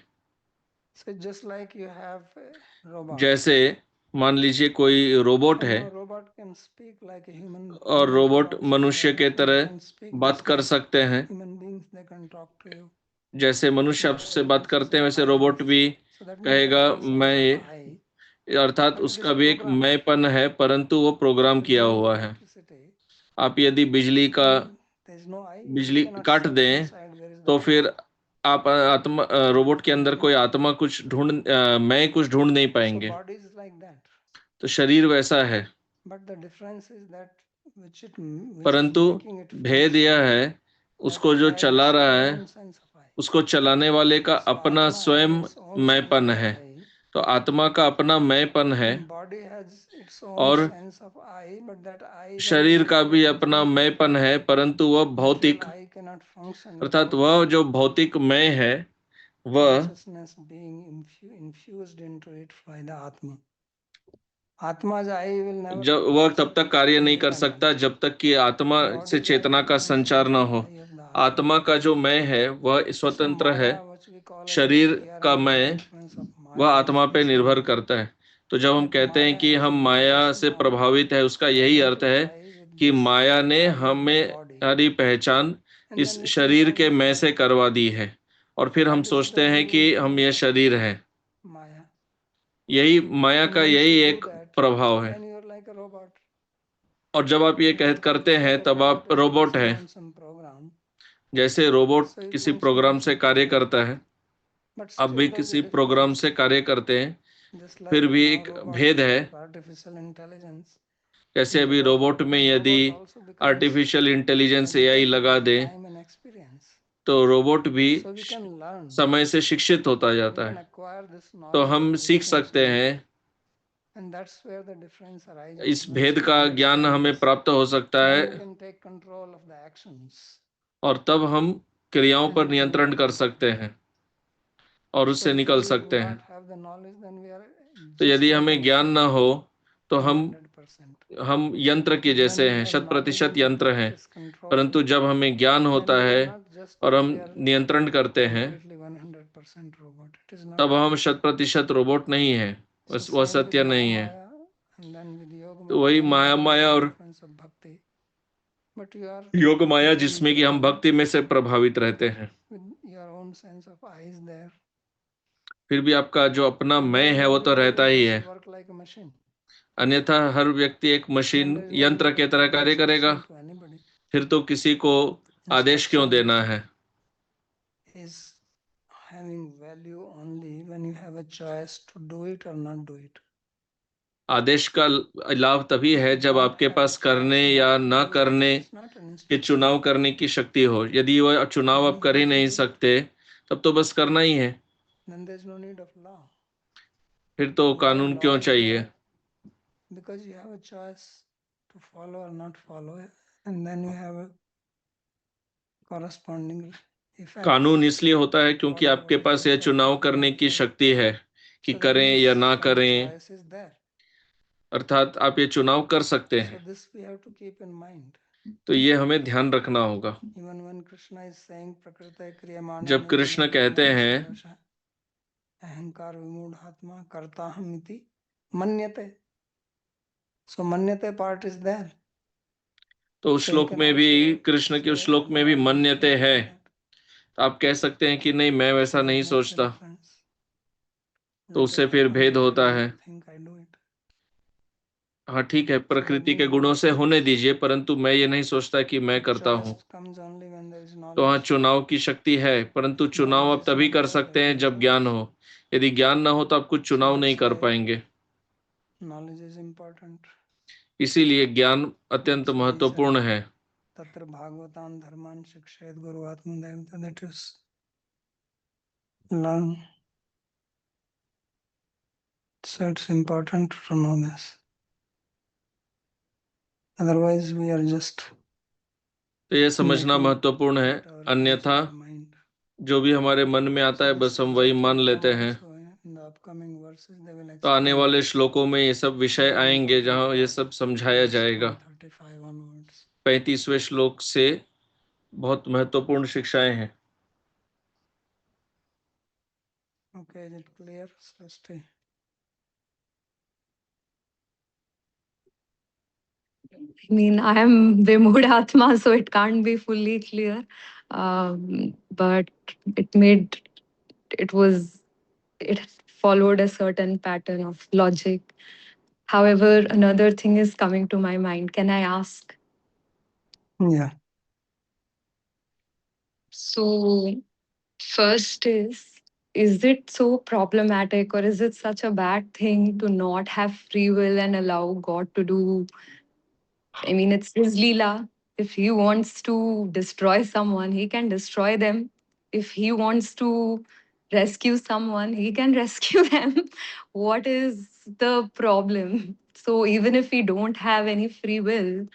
So just like you have a robot. जैसे मान लीजिए कोई रोबोट And है, now robot can speak like a human. और Human रोबोट robots are मनुष्य there. के They तरह can speak बात just कर like सकते हैं। human beings. They can talk to you. जैसे मनुष्य But आपसे it बात consists करते of हैं, वैसे I. रोबोट भी So that means there कहेगा is a sense मैं, of I. अर्थात But it उसका is भी एक programmed. मैंपन है, परंतु वो प्रोग्राम If you किया remove हुआ है। electricity, आप यदि बिजली का, then there is no I. You बिजली cannot काट search दें, inside where is the तो I. फिर आप आत्मा, रोबोट के अंदर कोई आत्मा कुछ मैं कुछ ढूंढ नहीं So पाएंगे। body is like that. तो शरीर वैसा है, But the difference is that which is परंतु making it भेद function. यह है, That उसको जो has चला its रहा है, own sense of I. उसको चलाने वाले का So अपना Atma स्वयं has its own sense मैंपन of है। I. तो आत्मा का अपना मैंपन है, And body has its own और sense of I, but that I is an शरीर का भी energetic अपना entity. मैंपन है, परंतु वह Material भौतिक, I cannot function अर्थात without वह जो भौतिक मैं है, वह consciousness being infused into it by the Atma. Atma's I will never जब वह तब तक be कार्य नहीं कर independent. सकता जब तक कि आत्मा से Body's I चेतना का depends संचार on न the हो। I of the Atma. आत्मा का जो मैं है वह So स्वतंत्र है, Maya, which we call as शरीर we are का under the मैं influence of वह Maya, आत्मा is पे this निर्भर thing. करता है। तो जब हम But कहते हैं Maya कि has हम made माया us से now प्रभावित है, उसका यही अर्थ है identify with कि this माया ने I of the हमें body. हमारी पहचान And इस then we think शरीर that के we मैं are से करवा दी है, और फिर हम That is सोचते the हैं कि rule हम ये of शरीर है। Maya. यही माया And का once यही you do एक that, प्रभाव है। then you are like a robot. और जब आप ये Because करते if हैं a तब robot आप is रोबोट basing हैं। on some program, जैसे रोबोट so it किसी functions प्रोग्राम on से some कार्य program. करता है, But आप भी still there is a किसी प्रोग्राम difference. से कार्य करते हैं, Just फिर like भी now एक robots भेद है। develop artificial intelligence. जैसे If अभी रोबोट में then यदि robot also becomes artificial intelligence AI educated लगा with they, time and experience. तो रोबोट भी So we can learn. समय से शिक्षित होता We जाता can है। acquire this तो knowledge हम of सीख these things सकते now. हैं, And that's where the difference arises. इस Once भेद we का ज्ञान understand हमें this, प्राप्त हो सकता then है, we can take control of the actions. और तब हम क्रियाओं And पर we can नियंत्रण get कर out of सकते it. हैं और So उससे if निकल we do सकते हैं। not have the knowledge, then we are तो just यदि like a हमें ज्ञान machine, ना हो तो हम 100%. यंत्र के But when जैसे we हैं, have शत knowledge प्रतिशत and we यंत्र हैं। practice control, परंतु जब हमें ज्ञान then होता we है are not just और that हम we are नियंत्रण करते हैं, completely 100% robot. It is not. तब हम शत प्रतिशत रोबोट नहीं है, So वह same with सत्य नहीं है। Maya, and then with Yoga तो Maya, वही when you Maya are under Maya the और influence of Bhakti, but you are योग माया, जिसमें कि हम independent भक्ति में से प्रभावित रहते हैं, with your own sense of I is there. फिर भी आपका जो अपना And मैं then है वो तो everybody रहता will ही just है। work like a machine. अन्यथा हर व्यक्ति एक Then machine, there is no यंत्र need के of तरह giving कार्य करेगा। instruction to anybody. फिर तो किसी को आदेश क्यों देना Instruction है? is having value only when you have a choice to do it or not do it. आदेश का लाभ तभी है If you जब don't आपके have a पास करने choice या not to ना do it, करने it's not an के instruction. चुनाव करने की शक्ति हो। यदि वह चुनाव Then आप कर ही you have to नहीं do it. सकते, तब तो बस करना ही है। Then there's no need of law. फिर तो Why कानून law क्यों is चाहिए? there? Because you have a choice to follow or not follow it, and then you have a corresponding effect. कानून इसलिए होता है क्योंकि Whatever आपके पास effect यह of चुनाव it you करने want की to take. शक्ति है कि So that करें means या ना some करें, choice is there. अर्थात आप ये चुनाव कर सकते So हैं। this we have to keep in mind. तो ये हमें ध्यान रखना होगा। Even when Krishna is saying prakriti kriyamana जब कृष्ण कहते हैं ahankar vimudhatma kartahamiti manyate. So manyate part is there. तो उस So you श्लोक can में भी, also कृष्ण के उस say, श्लोक में no, भी I don't मन्यते feel है, like that. तो आप कह सकते हैं कि नहीं, मैं वैसा So that नहीं makes a सोचता। difference. तो Let उससे it फिर happen भेद the way होता you है। think I do it. हाँ ठीक है, प्रकृति के गुणों से होने दीजिए, परंतु मैं ये नहीं सोचता कि मैं करता हूँ। Choice comes only when there is तो हाँ, knowledge. चुनाव की शक्ति है, परंतु चुनाव आप तभी कर सकते हैं जब ज्ञान हो। यदि ज्ञान ना हो तो आप कुछ चुनाव नहीं कर पाएंगे। Knowledge is important. इसीलिए ज्ञान अत्यंत That's why he महत्वपूर्ण है। Tatra Bhagavatam Dharman Shikshayat Guru Atmadevata, that is learn. So it's important to know this. Otherwise we are just तो ये समझना making महत्वपूर्ण है, whatever comes अन्यथा in our mind. जो भी हमारे मन में आता So है this बस हम वही subject मान will लेते come हैं। also in the upcoming verses. They will तो आने explain वाले श्लोकों में ये सब विषय very आएंगे important जहाँ ये part. सब समझाया Verse जाएगा। 135 onwards. 35वें श्लोक से बहुत महत्वपूर्ण शिक्षाएं हैं। Okay, is it clear? So stay. I mean, I am Vimud Atma, so it can't be fully clear. But it made, it was, it followed a certain pattern of logic. However, another thing is coming to my mind. Can I ask? Yeah. So, first is it so problematic or is it such a bad thing to not have free will and allow God to do? I mean, it's his Leela. If he wants to destroy someone, he can destroy them. If he wants to rescue someone, he can rescue them. What is the problem? So, even if we don't have any free will,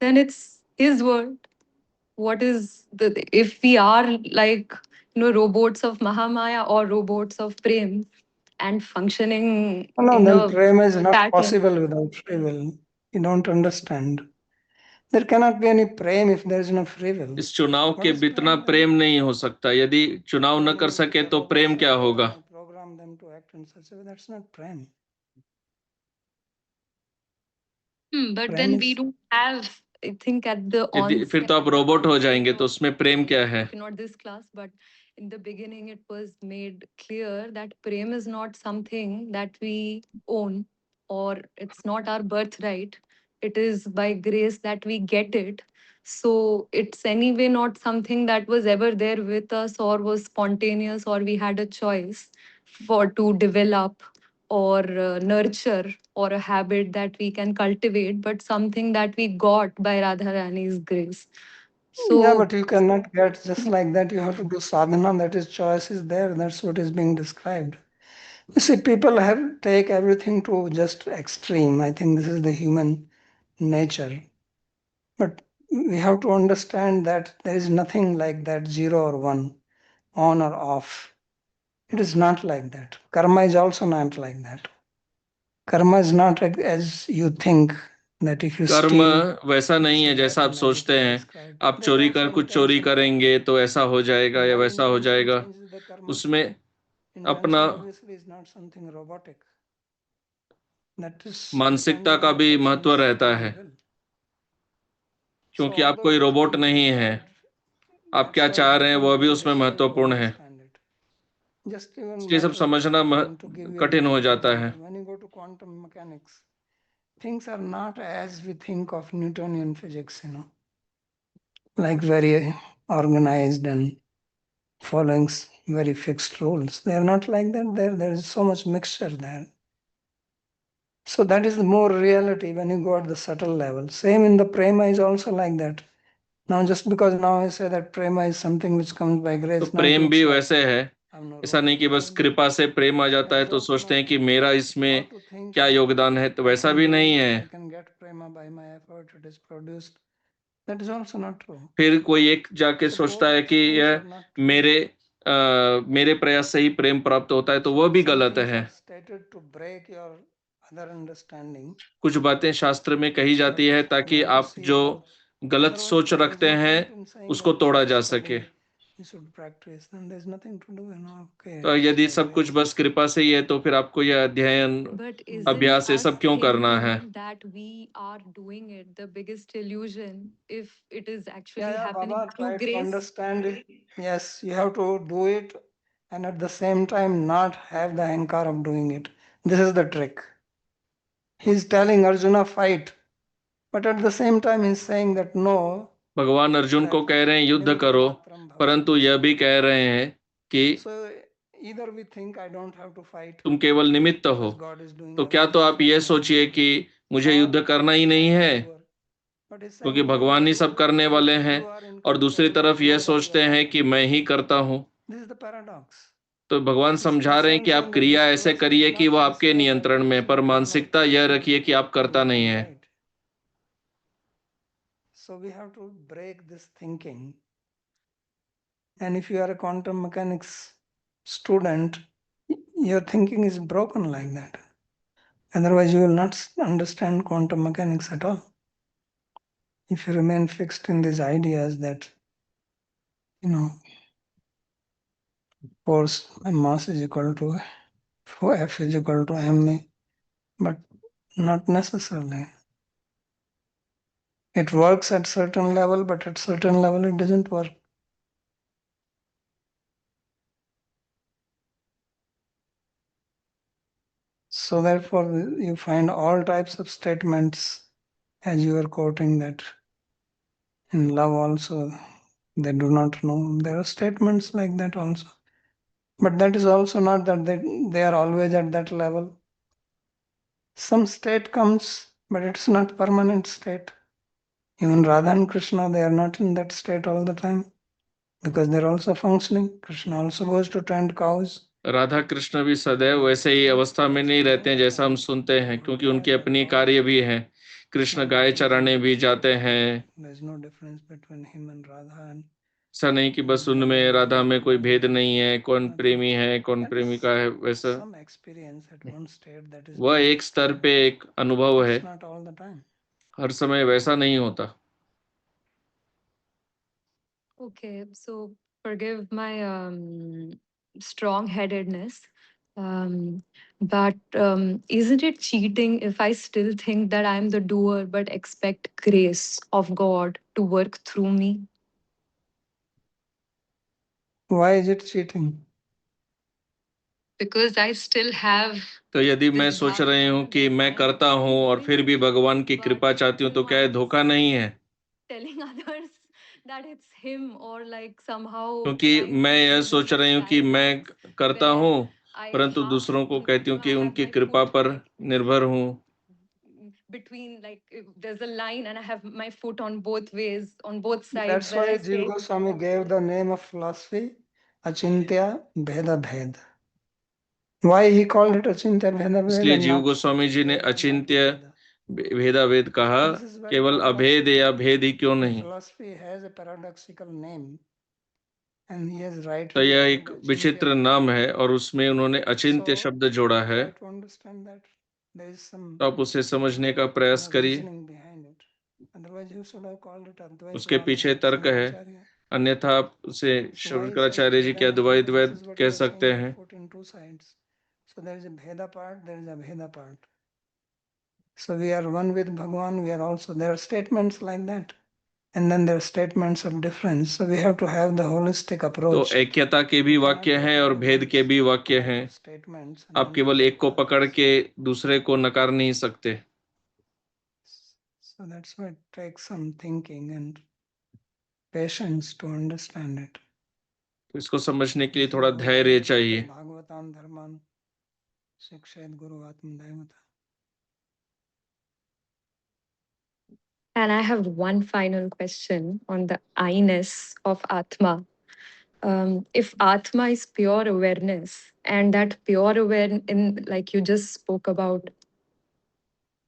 then it's his world. What is the, if we are like, robots of Mahamaya or robots of Prem and functioning No, in then a prema is not pattern? possible without free will. You don't understand. There cannot be any prema if there is no free will. इस चुनाव What के is बिना prema then? प्रेम नहीं हो सकता। यदि चुनाव न कर सके तो प्रेम क्या होगा? I program them to act in such a way. That's not prema. But Prem then is- we don't have, I think, at the यदि फिर onset तो आप रोबोट हो जाएंगे, तो of, उसमें प्रेम क्या है? okay, not this class, but in the beginning, it was made clear that prem is not something that we own or it's not our birthright. It is by grace that we get it. So it's anyway not something that was ever there with us or was spontaneous or we had a choice for to develop or nurture or a habit that we can cultivate, but something that we got by Radharani's grace. Yeah, So, but you cannot get just like that. You have to do sadhana. That is, choice is there. That's what is being described. You see, people have take everything to just extreme. I think this is the human nature. But we have to understand that there is nothing like that, 0 or 1, on or off. It is not like that. Karma is also not like that. Karma is not like as you think that if you कर्म steal, वैसा this नहीं है is जैसा that आप and as it सोचते is हैं। described. आप There is चोरी कर also कुछ चोरी intention. करेंगे तो ऐसा हो जाएगा या Why वैसा हो intention जाएगा। changes the karma? उसमें अपना Intention obviously is not something robotic. That is मानसिकता depending का on the भी महत्व person's रहता free है, will. So क्योंकि all आप those कोई things रोबोट comes नहीं हैं। inside. आप That's क्या why चाह it's रहे हैं become वह भी very उसमें difficult to महत्वपूर्ण है। understand it. Just even ये सब matter, समझना I want to give you a कठिन हो little जाता है। example. When you go to quantum mechanics, things are not as we think of Newtonian physics, like very organized and following very fixed rules. They are not like that. There is so much mixture there. So that is the more reality when you go at the subtle level. Same in the prema is also like that. Now just because now I say that prema is something which comes by तो grace, now it Prem looks भी like वैसे है। I'm no ऐसा नहीं robot. कि No, बस no. कृपा से प्रेम आ जाता That है is तो also सोचते हैं not कि true. मेरा How इसमें to think क्या that योगदान है, तो I वैसा can भी do नहीं it, है। I can get prema by my effort, it is produced. That is also not true. फिर कोई एक जाके So सोचता both है these कि things यह are not true. मेरे मेरे प्रयास से ही प्रेम प्राप्त होता है, तो वह भी Some गलत things है। are stated to break your other understanding. कुछ बातें शास्त्र में कही जाती है But you ताकि have to आप see जो it out. गलत Otherwise, सोच there is रखते no हैं point in saying उसको that you तोड़ा should जा सके। study, you should practice. Then there's nothing to do, Okay, तो it is यदि by सब कुछ grace. बस कृपा से ही है तो फिर आपको यह अध्ययन but isn't अभ्यास ये us सब क्यों करना है? thinking that we are doing it the biggest illusion if it is actually Yeah, happening Baba, through try to grace? understand it. Yes, you have to do it and at the same time not have the ankar of doing it. This is the trick. He's telling Arjuna fight, but at the same time he's saying that no. भगवान अर्जुन को कह रहे हैं युद्ध करो, परंतु यह भी कह रहे हैं कि So either we think I don't have to fight तुम केवल निमित्त हो, because God is doing तो क्या तो आप ये सोचिए कि मुझे युद्ध करना ही नहीं है क्योंकि भगवान ही सब करने वाले हैं, और दूसरी तरफ यह सोचते हैं कि मैं ही करता हूं। This is the paradox. तो भगवान समझा रहे हैं कि आप क्रिया ऐसे करिए कि वह आपके नियंत्रण में, पर मानसिकता यह रखिए कि आप करता नहीं है। So we have to break this thinking. And if you are a quantum mechanics student, your thinking is broken like that. Otherwise, you will not understand quantum mechanics at all. If you remain fixed in these ideas that, force mass is equal to F is equal to ma, but not necessarily. It works at certain level, but at certain level it doesn't work. So therefore, you find all types of statements, as you are quoting that in love also, they do not know. There are statements like that also. But that is also not that they are always at that level. Some state comes, but it's not permanent state. Even Radha and Krishna, they are not in that state all the time because they're also functioning. Krishna also goes to tend cows. Radha Krishna भी सदैव वैसे ही अवस्था में नहीं रहते हैं जैसा हम सुनते हैं, क्योंकि उनकी अपनी कार्य भी है। कृष्ण गाय चराने भी जाते हैं। There's no difference between him and Radha. And ऐसा नहीं कि बस उनमें राधा में कोई भेद नहीं है, कौन प्रेमी है कौन प्रेमिका है, वैसा some experience at one state that is वह एक स्तर पे एक अनुभव है, it's not all the time. हर समय वैसा नहीं होता। Okay, so forgive my strong-headedness. But isn't it cheating if I still think that I'm the doer but expect grace of God to work through me? Why is it cheating? Because I still have तो यदि मैं सोच रही हूँ कि मैं करता हूँ और फिर भी भगवान की कृपा चाहती हूँ, तो क्या यह धोखा नहीं है? telling others that it's him or like somehow क्योंकि मैं यह सोच रही हूँ कि मैं करता हूँ, परंतु दूसरों को कहती हूँ कि उनकी कृपा पर निर्भर हूँ। between like there's a line and I have my foot on both ways, on both sides. That's why Jiva Goswami gave the name of philosophy Achintya Bheda Bhed. Why he called it Achintya Bheda Bhed? इसलिए जीव गोस्वामी जी ने अचिंत्य भेदाभेद कहा, केवल अभेद या भेद ही क्यों नहीं। Philosophy has a paradoxical name. And he has rightly तो यह called एक Achintya विचित्र Bheda. नाम है और उसमें उन्होंने अचिंत्य So, शब्द जोड़ा है, try to understand that there is some तो आप उसे समझने का प्रयास करिए। reasoning behind it. Otherwise, you should have called it Advaita उसके पीछे Vedanta तर्क है, Shankaracharya. अन्यथा आप उसे So why is Shankaracharya ji के Vedanta? Advaita This Veda is what कह you are सकते saying, हैं। put in two sides. So there is a Bheda part, there is a Bheda part. So we are one with Bhagwan, we are also, there are statements like that. And then there are statements of difference. So we have to have the holistic तो approach. ऐक्यता के भी वाक्य हैं और भेद के भी वाक्य हैं। Statements. आप केवल एक को पकड़ के दूसरे को नकार नहीं सकते। So that's why it takes some thinking and patience to understand it. तो इसको समझने के लिए थोड़ा धैर्य चाहिए। भागवतान धर्मान शिक्षेत गुरु आत्मदैवता. And I have one final question on the I-ness of Atma. If Atma is pure awareness, and that pure awareness, in like you just spoke about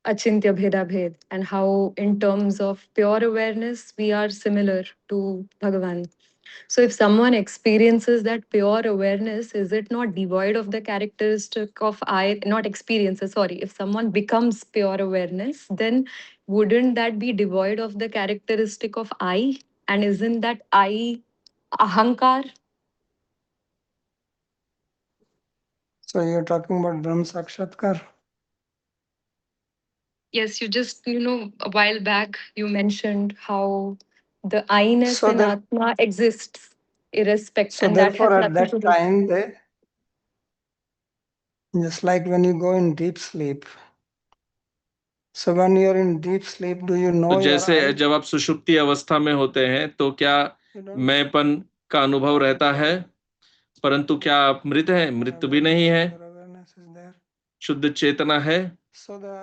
Achintya Bheda Bhed, and how in terms of pure awareness, we are similar to Bhagavan. So if someone experiences that pure awareness, is it not devoid of the characteristic of I, not experiences, sorry, if someone becomes pure awareness, then wouldn't that be devoid of the characteristic of I? And isn't that I ahankar? So you're talking about Brahm Sakshatkar. Yes, you just, a while back you mentioned how the I-ness So in that, Atma exists irrespective, so and that has therefore at nothing that to do. time they, just like when you go in deep sleep, So when you're in deep sleep, do you know तो your जैसे I? जब आप सुषुप्ति अवस्था में होते हैं तो क्या You don't. मैंपन का अनुभव रहता है, परंतु क्या आप मृत हैं? मृत भी नहीं है, Your awareness is there. शुद्ध चेतना है। So the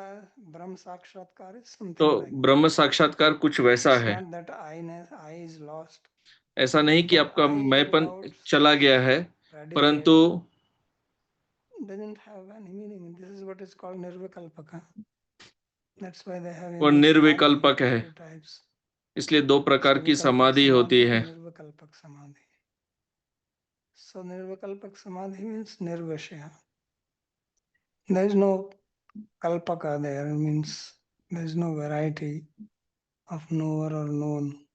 Brahm Sakshatkar is something तो like that. ब्रह्म साक्षात्कार कुछ वैसा It's है। not that I is lost. ऐसा नहीं कि But आपका I मैंपन without चला गया है, परंतु predicate doesn't have any meaning. This is what is called nirvikalpaka. That's why they have वो in the निर्विकल्पक samadhi है। two types. इसलिए दो प्रकार की Savikalpak समाधि होती samadhi है। and nirvikalpak samadhi. So nirvikalpak samadhi means nirvishaya. There is no kalpaka there, means there is no variety of knower or known.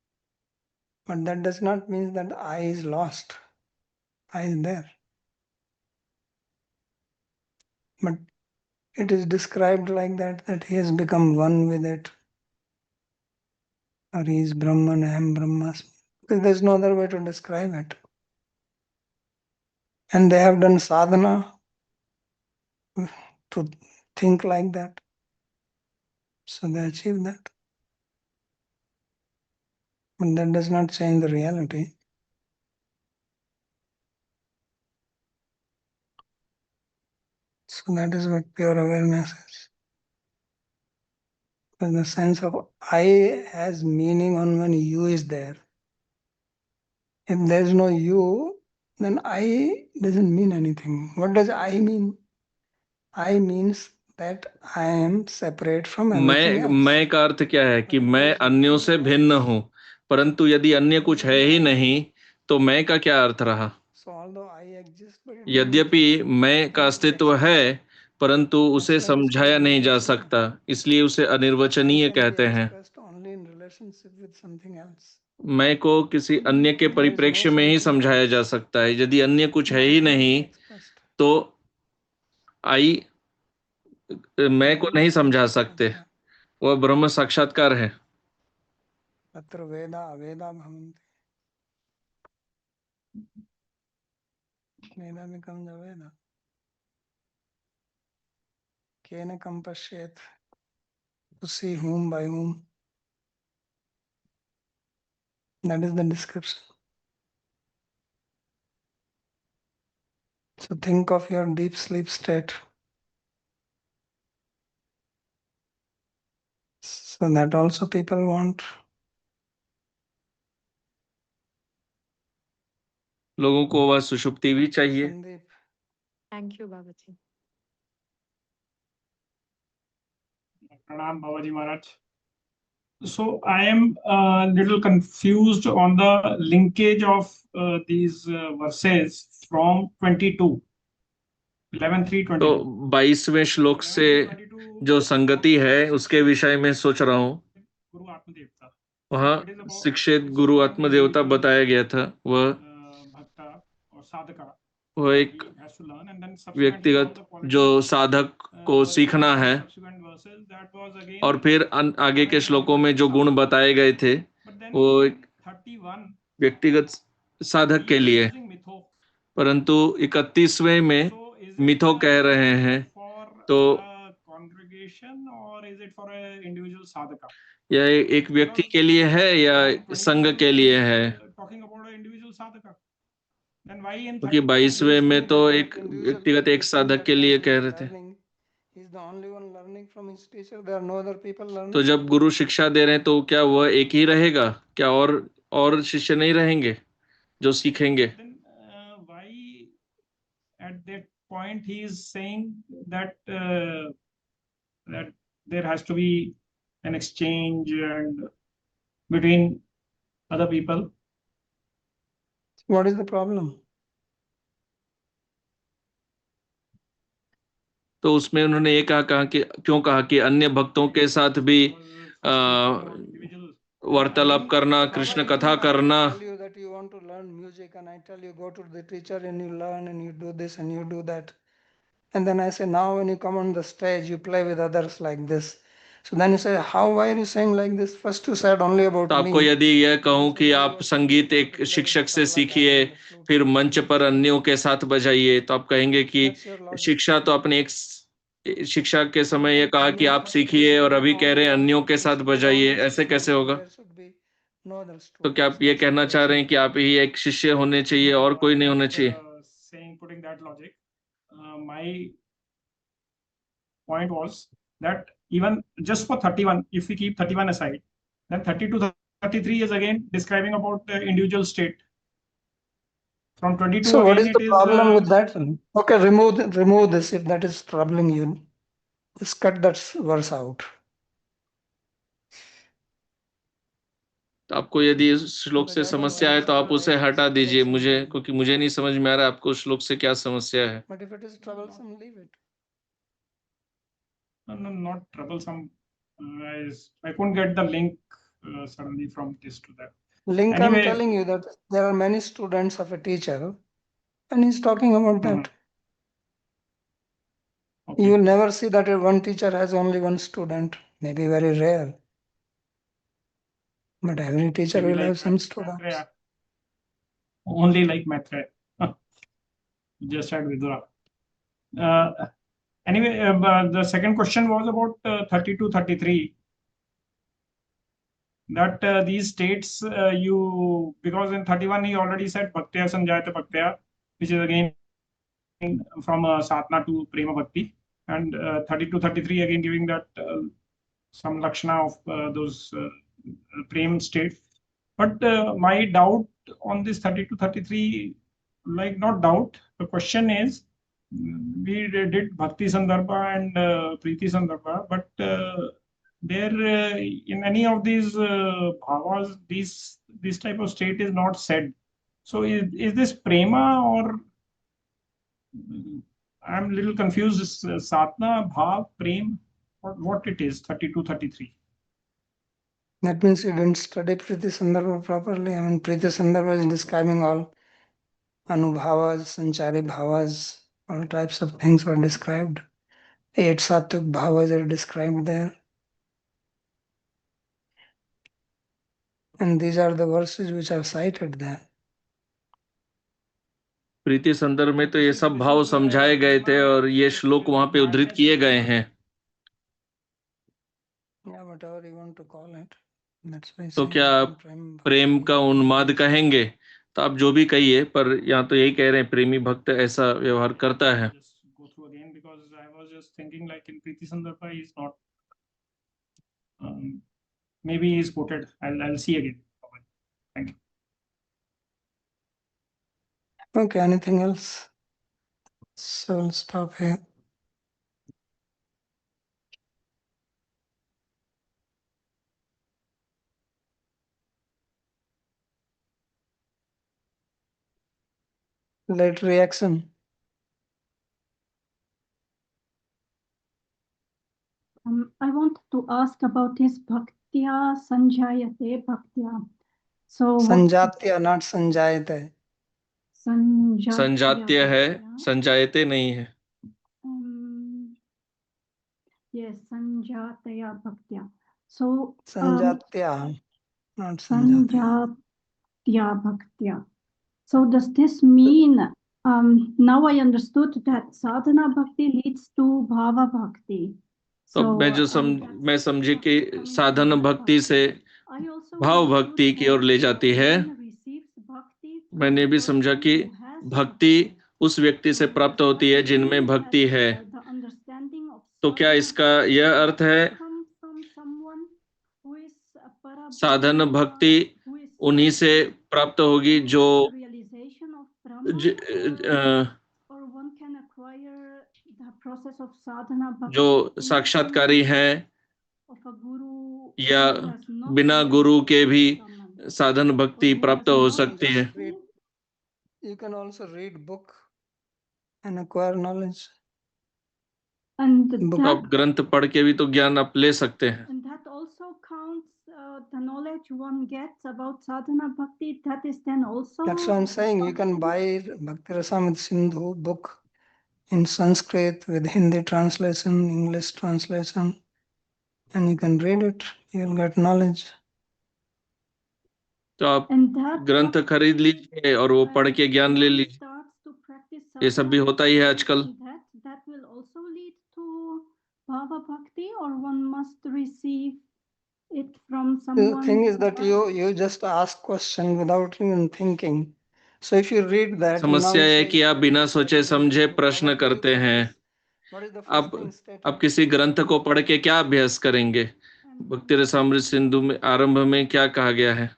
But that does not mean that I is lost. I is there. But it is described like that he has become one with it. Or he is Brahman, I am Brahmasmi. Because there is no other way to describe it. And they have done sadhana to think like that. So they achieve that. But that does not change the reality. So that is what pure awareness is. Because the sense of I has meaning on when you is there. If there is no you, then I doesn't mean anything. What does I mean? I means that I am separate from everything else. मैं का अर्थ क्या है कि मैं अन्यों से भिन्न हूँ, परंतु यदि अन्य कुछ है ही नहीं तो मैं का क्या अर्थ रहा? So although I exist, but it यद्यपि मैं का अस्तित्व है, परंतु उसे समझाया नहीं जा सकता, इसलिए उसे अनिर्वचनीय कहते हैं। only in relationship with something else. मैं को किसी अन्य के परिप्रेक्ष्य में ही समझाया जा सकता है। यदि अन्य कुछ है ही नहीं तो आई मैं को नहीं समझा सकते। वह ब्रह्म साक्षात्कार है। तत्र वेदा अवेदा भवन्ति। वेदा becomes aveda. Cane come पश्येत, to see whom by whom. That is the description. So think of your deep sleep state. So that also people want. लोगों को वह सुषुप्ति भी चाहिए। Sandeep. Thank you, Babaji. Pranam Babaji Maharaj. So I am a little confused on the linkage of these verses from 22. 11:3:22. तो 22वें श्लोक से जो संगति है उसके विषय में सोच रहा हूँ। गुरु आत्मदेवता, वहाँ शिक्षित गुरु आत्मदेवता बताया गया था। वह भक्ता और साधका, वह एक व्यक्तिगत जो साधक को सीखना है, और फिर आगे के श्लोकों में जो गुण बताए गए थे वो एक व्यक्तिगत साधक के लिए। परंतु 31वें में मिथो कह रहे हैं, तो यह एक व्यक्ति के लिए है या संघ के लिए है? क्योंकि 22वें में तो एक व्यक्तिगत एक साधक के लिए कह रहे थे। तो जब गुरु शिक्षा दे रहे हैं तो क्या वह एक ही रहेगा? क्या और शिष्य नहीं रहेंगे जो सीखेंगे? At that point he is saying that that there has to be an exchange and between other people. What is the problem? तो उसमें उन्होंने ये कहा कि क्यों कहा कि अन्य भक्तों के साथ भी वार्तालाप करना, कृष्ण कथा करना। That you want to learn music and I tell you go to the teacher and you learn and you do this and you do that, and then I say now when you come on the stage you play with others like this. So then you say why are you saying like this? First you said only about तो आपको यदि यह कहूं कि आप संगीत एक शिक्षक से सीखिए, फिर मंच पर अन्यों के साथ बजाइए, तो आप कहेंगे कि शिक्षा तो आपने एक शिक्षा के समय ये कहा कि आप सीखिए और अभी कह रहे हैं अन्यों के साथ बजाइए, ऐसे कैसे होगा? There should be no other तो क्या आप students. ये That's कहना what चाह I रहे हैं said. कि आप ही एक शिष्य होने चाहिए और कोई नहीं होना चाहिए? Saying, putting that logic, my point was that even just for 31, if we keep 31 aside, then 32, 33 is again describing about the individual state. From 22 So what again is the it is problem with that? Okay, remove this if that is troubling you. Just cut that verse out. तो आपको यदि इस श्लोक से Because समस्या है otherwise तो आप it उसे will हटा make दीजिए troublesome मुझे, for you. क्योंकि मुझे नहीं समझ में आ रहा है आपको उस श्लोक से क्या समस्या है। But if it is troublesome, leave it. no, not troublesome. I couldn't get the link suddenly from this to that. Link, I'm Anyway, telling you that there are many students of a teacher, and he's talking about that. okay. You will never see that one teacher has only one student, maybe very rare. But every teacher Maybe will like have some Maitreya. students. Only like Maitreya. Just had Vidura. Anyway, the second question was about 32, 33. That these states you, because in 31 he already said Bhaktya Sanjayata Bhaktya, which is again from Satna to Prema Bhakti, and 32, 33 again giving that some Lakshana of those Prem states. But my doubt on this 32, 33, like not doubt, the question is, we did Bhakti Sandarbha and Preeti Sandarbha, but there in any of these bhavas, this type of state is not said. So is this prema or I'm a little confused. Satna, bhav, prem, what it is? 32, 33. That means you didn't study Priti Sandarbha properly. I mean, Priti Sandarbha is describing all Anubhavas, Sanchari Bhavas, all types of things were described. 8 Sattvic Bhavas are described there. And these are the verses which are cited there. प्रीति संदर्भ में तो ये सब भाव समझाए गए थे और ये श्लोक वहां पे उद्धृत किए गए हैं। Yeah, whatever you want to call it. That's why तो saying क्या आप प्रेम का उन्माद कहेंगे? तो आप जो भी कहिए, पर यहाँ तो यही कह रहे हैं प्रेमी भक्त ऐसा व्यवहार करता है। Just go through again because I was just thinking like in Preeti Sandarbha is not. Maybe he is quoted. I'll see again. Thank you. Okay, anything else? So we'll stop here. Late reaction. I want to ask about this Bhaktya Sanjayate Bhaktya. So Sanjatya, not Sanjayate. संजात्य है, संजायते नहीं है। Yes, Sanjataya Bhaktya. So Sanjatya, not Sanjatya. Sanjatya Bhaktya. So does this mean, now I understood that sadhana bhakti leads to bhava bhakti. तो मैं समझी कि साधन भक्ति से भाव भक्ति की ओर ले जाती है। मैंने भी समझा कि भक्ति उस व्यक्ति से प्राप्त होती है जिनमें भक्ति है। तो क्या इसका यह अर्थ है साधन भक्ति उन्हीं से प्राप्त होगी जो साक्षात्कारी हैं, या बिना गुरु के भी साधन भक्ति प्राप्त हो सकती है? You can also read book and acquire knowledge. आप ग्रंथ पढ़ के भी तो ज्ञान आप ले सकते हैं। And that also counts the knowledge one gets about sadhana bhakti. That is then also. That's what I'm saying. You can buy Bhakti Rasamrita Sindhu book in Sanskrit with Hindi translation, English translation, and you can read it. You'll get knowledge. तो आप ग्रंथ खरीद लीजिए और वो पढ़ के ज्ञान ले लीजिए। ये सब भी होता ही है आजकल। That will also lead to bhava bhakti, or one must receive it from The someone? thing is that you just ask question without even thinking. So if you read that, now समस्या it है says कि आप बिना that सोचे you समझे bhava प्रश्न bhakti करते हैं। practice. What is the first thing आप stated? किसी ग्रंथ को पढ़ के क्या अभ्यास करेंगे? And भक्ति रसामृत सिंधु में आरंभ में क्या कहा गया है?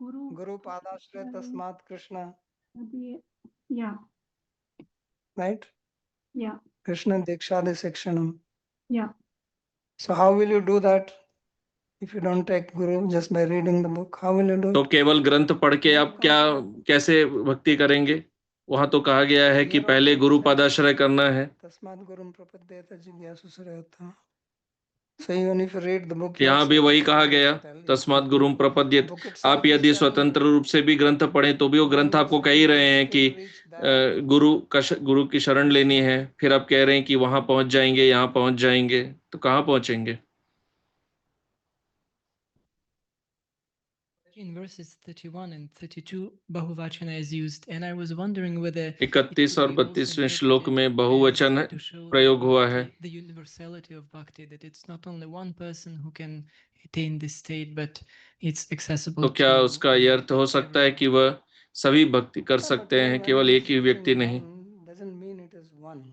Guru Padashray Tasmat Krishna, Yeah, right? yeah, Krishna Dikshadi Shikshanam. yeah. So how will you do that if you don't take Guru just by reading the book? How will you do तो it? केवल ग्रंथ पढ़ के आप क्या कैसे भक्ति करेंगे? वहां तो कहा गया है कि Here पहले also गुरु it says, पादाश्रय करना है। Tasmat Gurum Prapadyeta Jigyasu Surayata. So even if you read the book, you यहाँ also भी have वही to कहा follow गया, the style. तस्मात् गुरुम प्रपद्येत। Book itself आप is यदि telling स्वतंत्र रूप से भी ग्रंथ पढ़ें तो भी वो ग्रंथ one आपको must कह ही रहे read हैं it कि to reach that. गुरु की शरण लेनी है, फिर आप कह रहे हैं कि वहां पहुंच जाएंगे, यहाँ पहुंच जाएंगे, तो कहाँ पहुंचेंगे? In verses 31 and 32, Bahuvachana is used, and I was wondering whether 31 और 32वें श्लोक में बहुवचन प्रयोग हुआ है। the universality of bhakti, that it's not only one person who can attain this state, but it's accessible तो क्या to उसका ये अर्थ हो सकता है कि वह सभी भक्ति कर सकते हैं, केवल एक ही व्यक्ति नहीं? Doesn't mean it is one.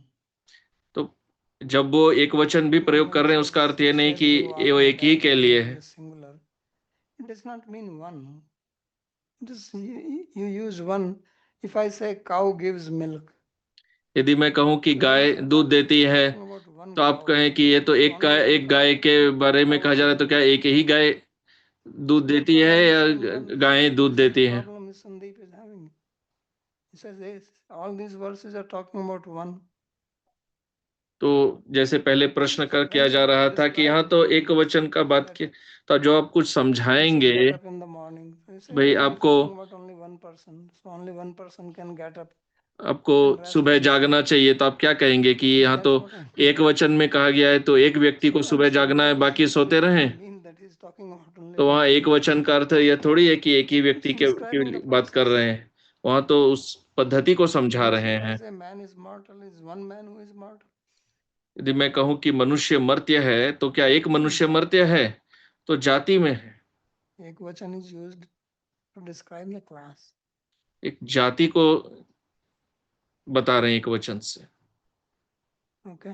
तो जब वो एक वचन भी प्रयोग कर रहे हैं, उसका अर्थ ये नहीं कि वो एक ही के लिए है। Singular. It does not mean one. Just you use one. If I say cow gives milk, यदि मैं कहूं कि गाय दूध देती है, तो आप कहें कि ये तो एक गाय के बारे में कहा जा रहा है, तो क्या एक ही गाय दूध देती है या गायें दूध देती हैं? problem is Sandeep is having. He says this, all these verses are talking about one. तो जैसे पहले प्रश्न कर किया जा रहा था कि यहाँ तो एक वचन का बात की, तो जो आप कुछ समझाएंगे भाई, आपको सुबह जागना चाहिए, तो आप क्या कहेंगे कि यहाँ तो एक वचन में कहा गया है तो एक व्यक्ति को सुबह जागना है, बाकी सोते रहें? तो वहाँ एक वचन का अर्थ यह थोड़ी है कि एक ही व्यक्ति की बात कर रहे हैं, वहां तो उस पद्धति को समझा रहे हैं। यदि मैं कहूं कि मनुष्य मर्त्य है, तो क्या एक मनुष्य मर्त्य है? तो जाति में है। एक वचन is used to describe the class. एक जाति को बता रहे हैं एक वचन से। ओके।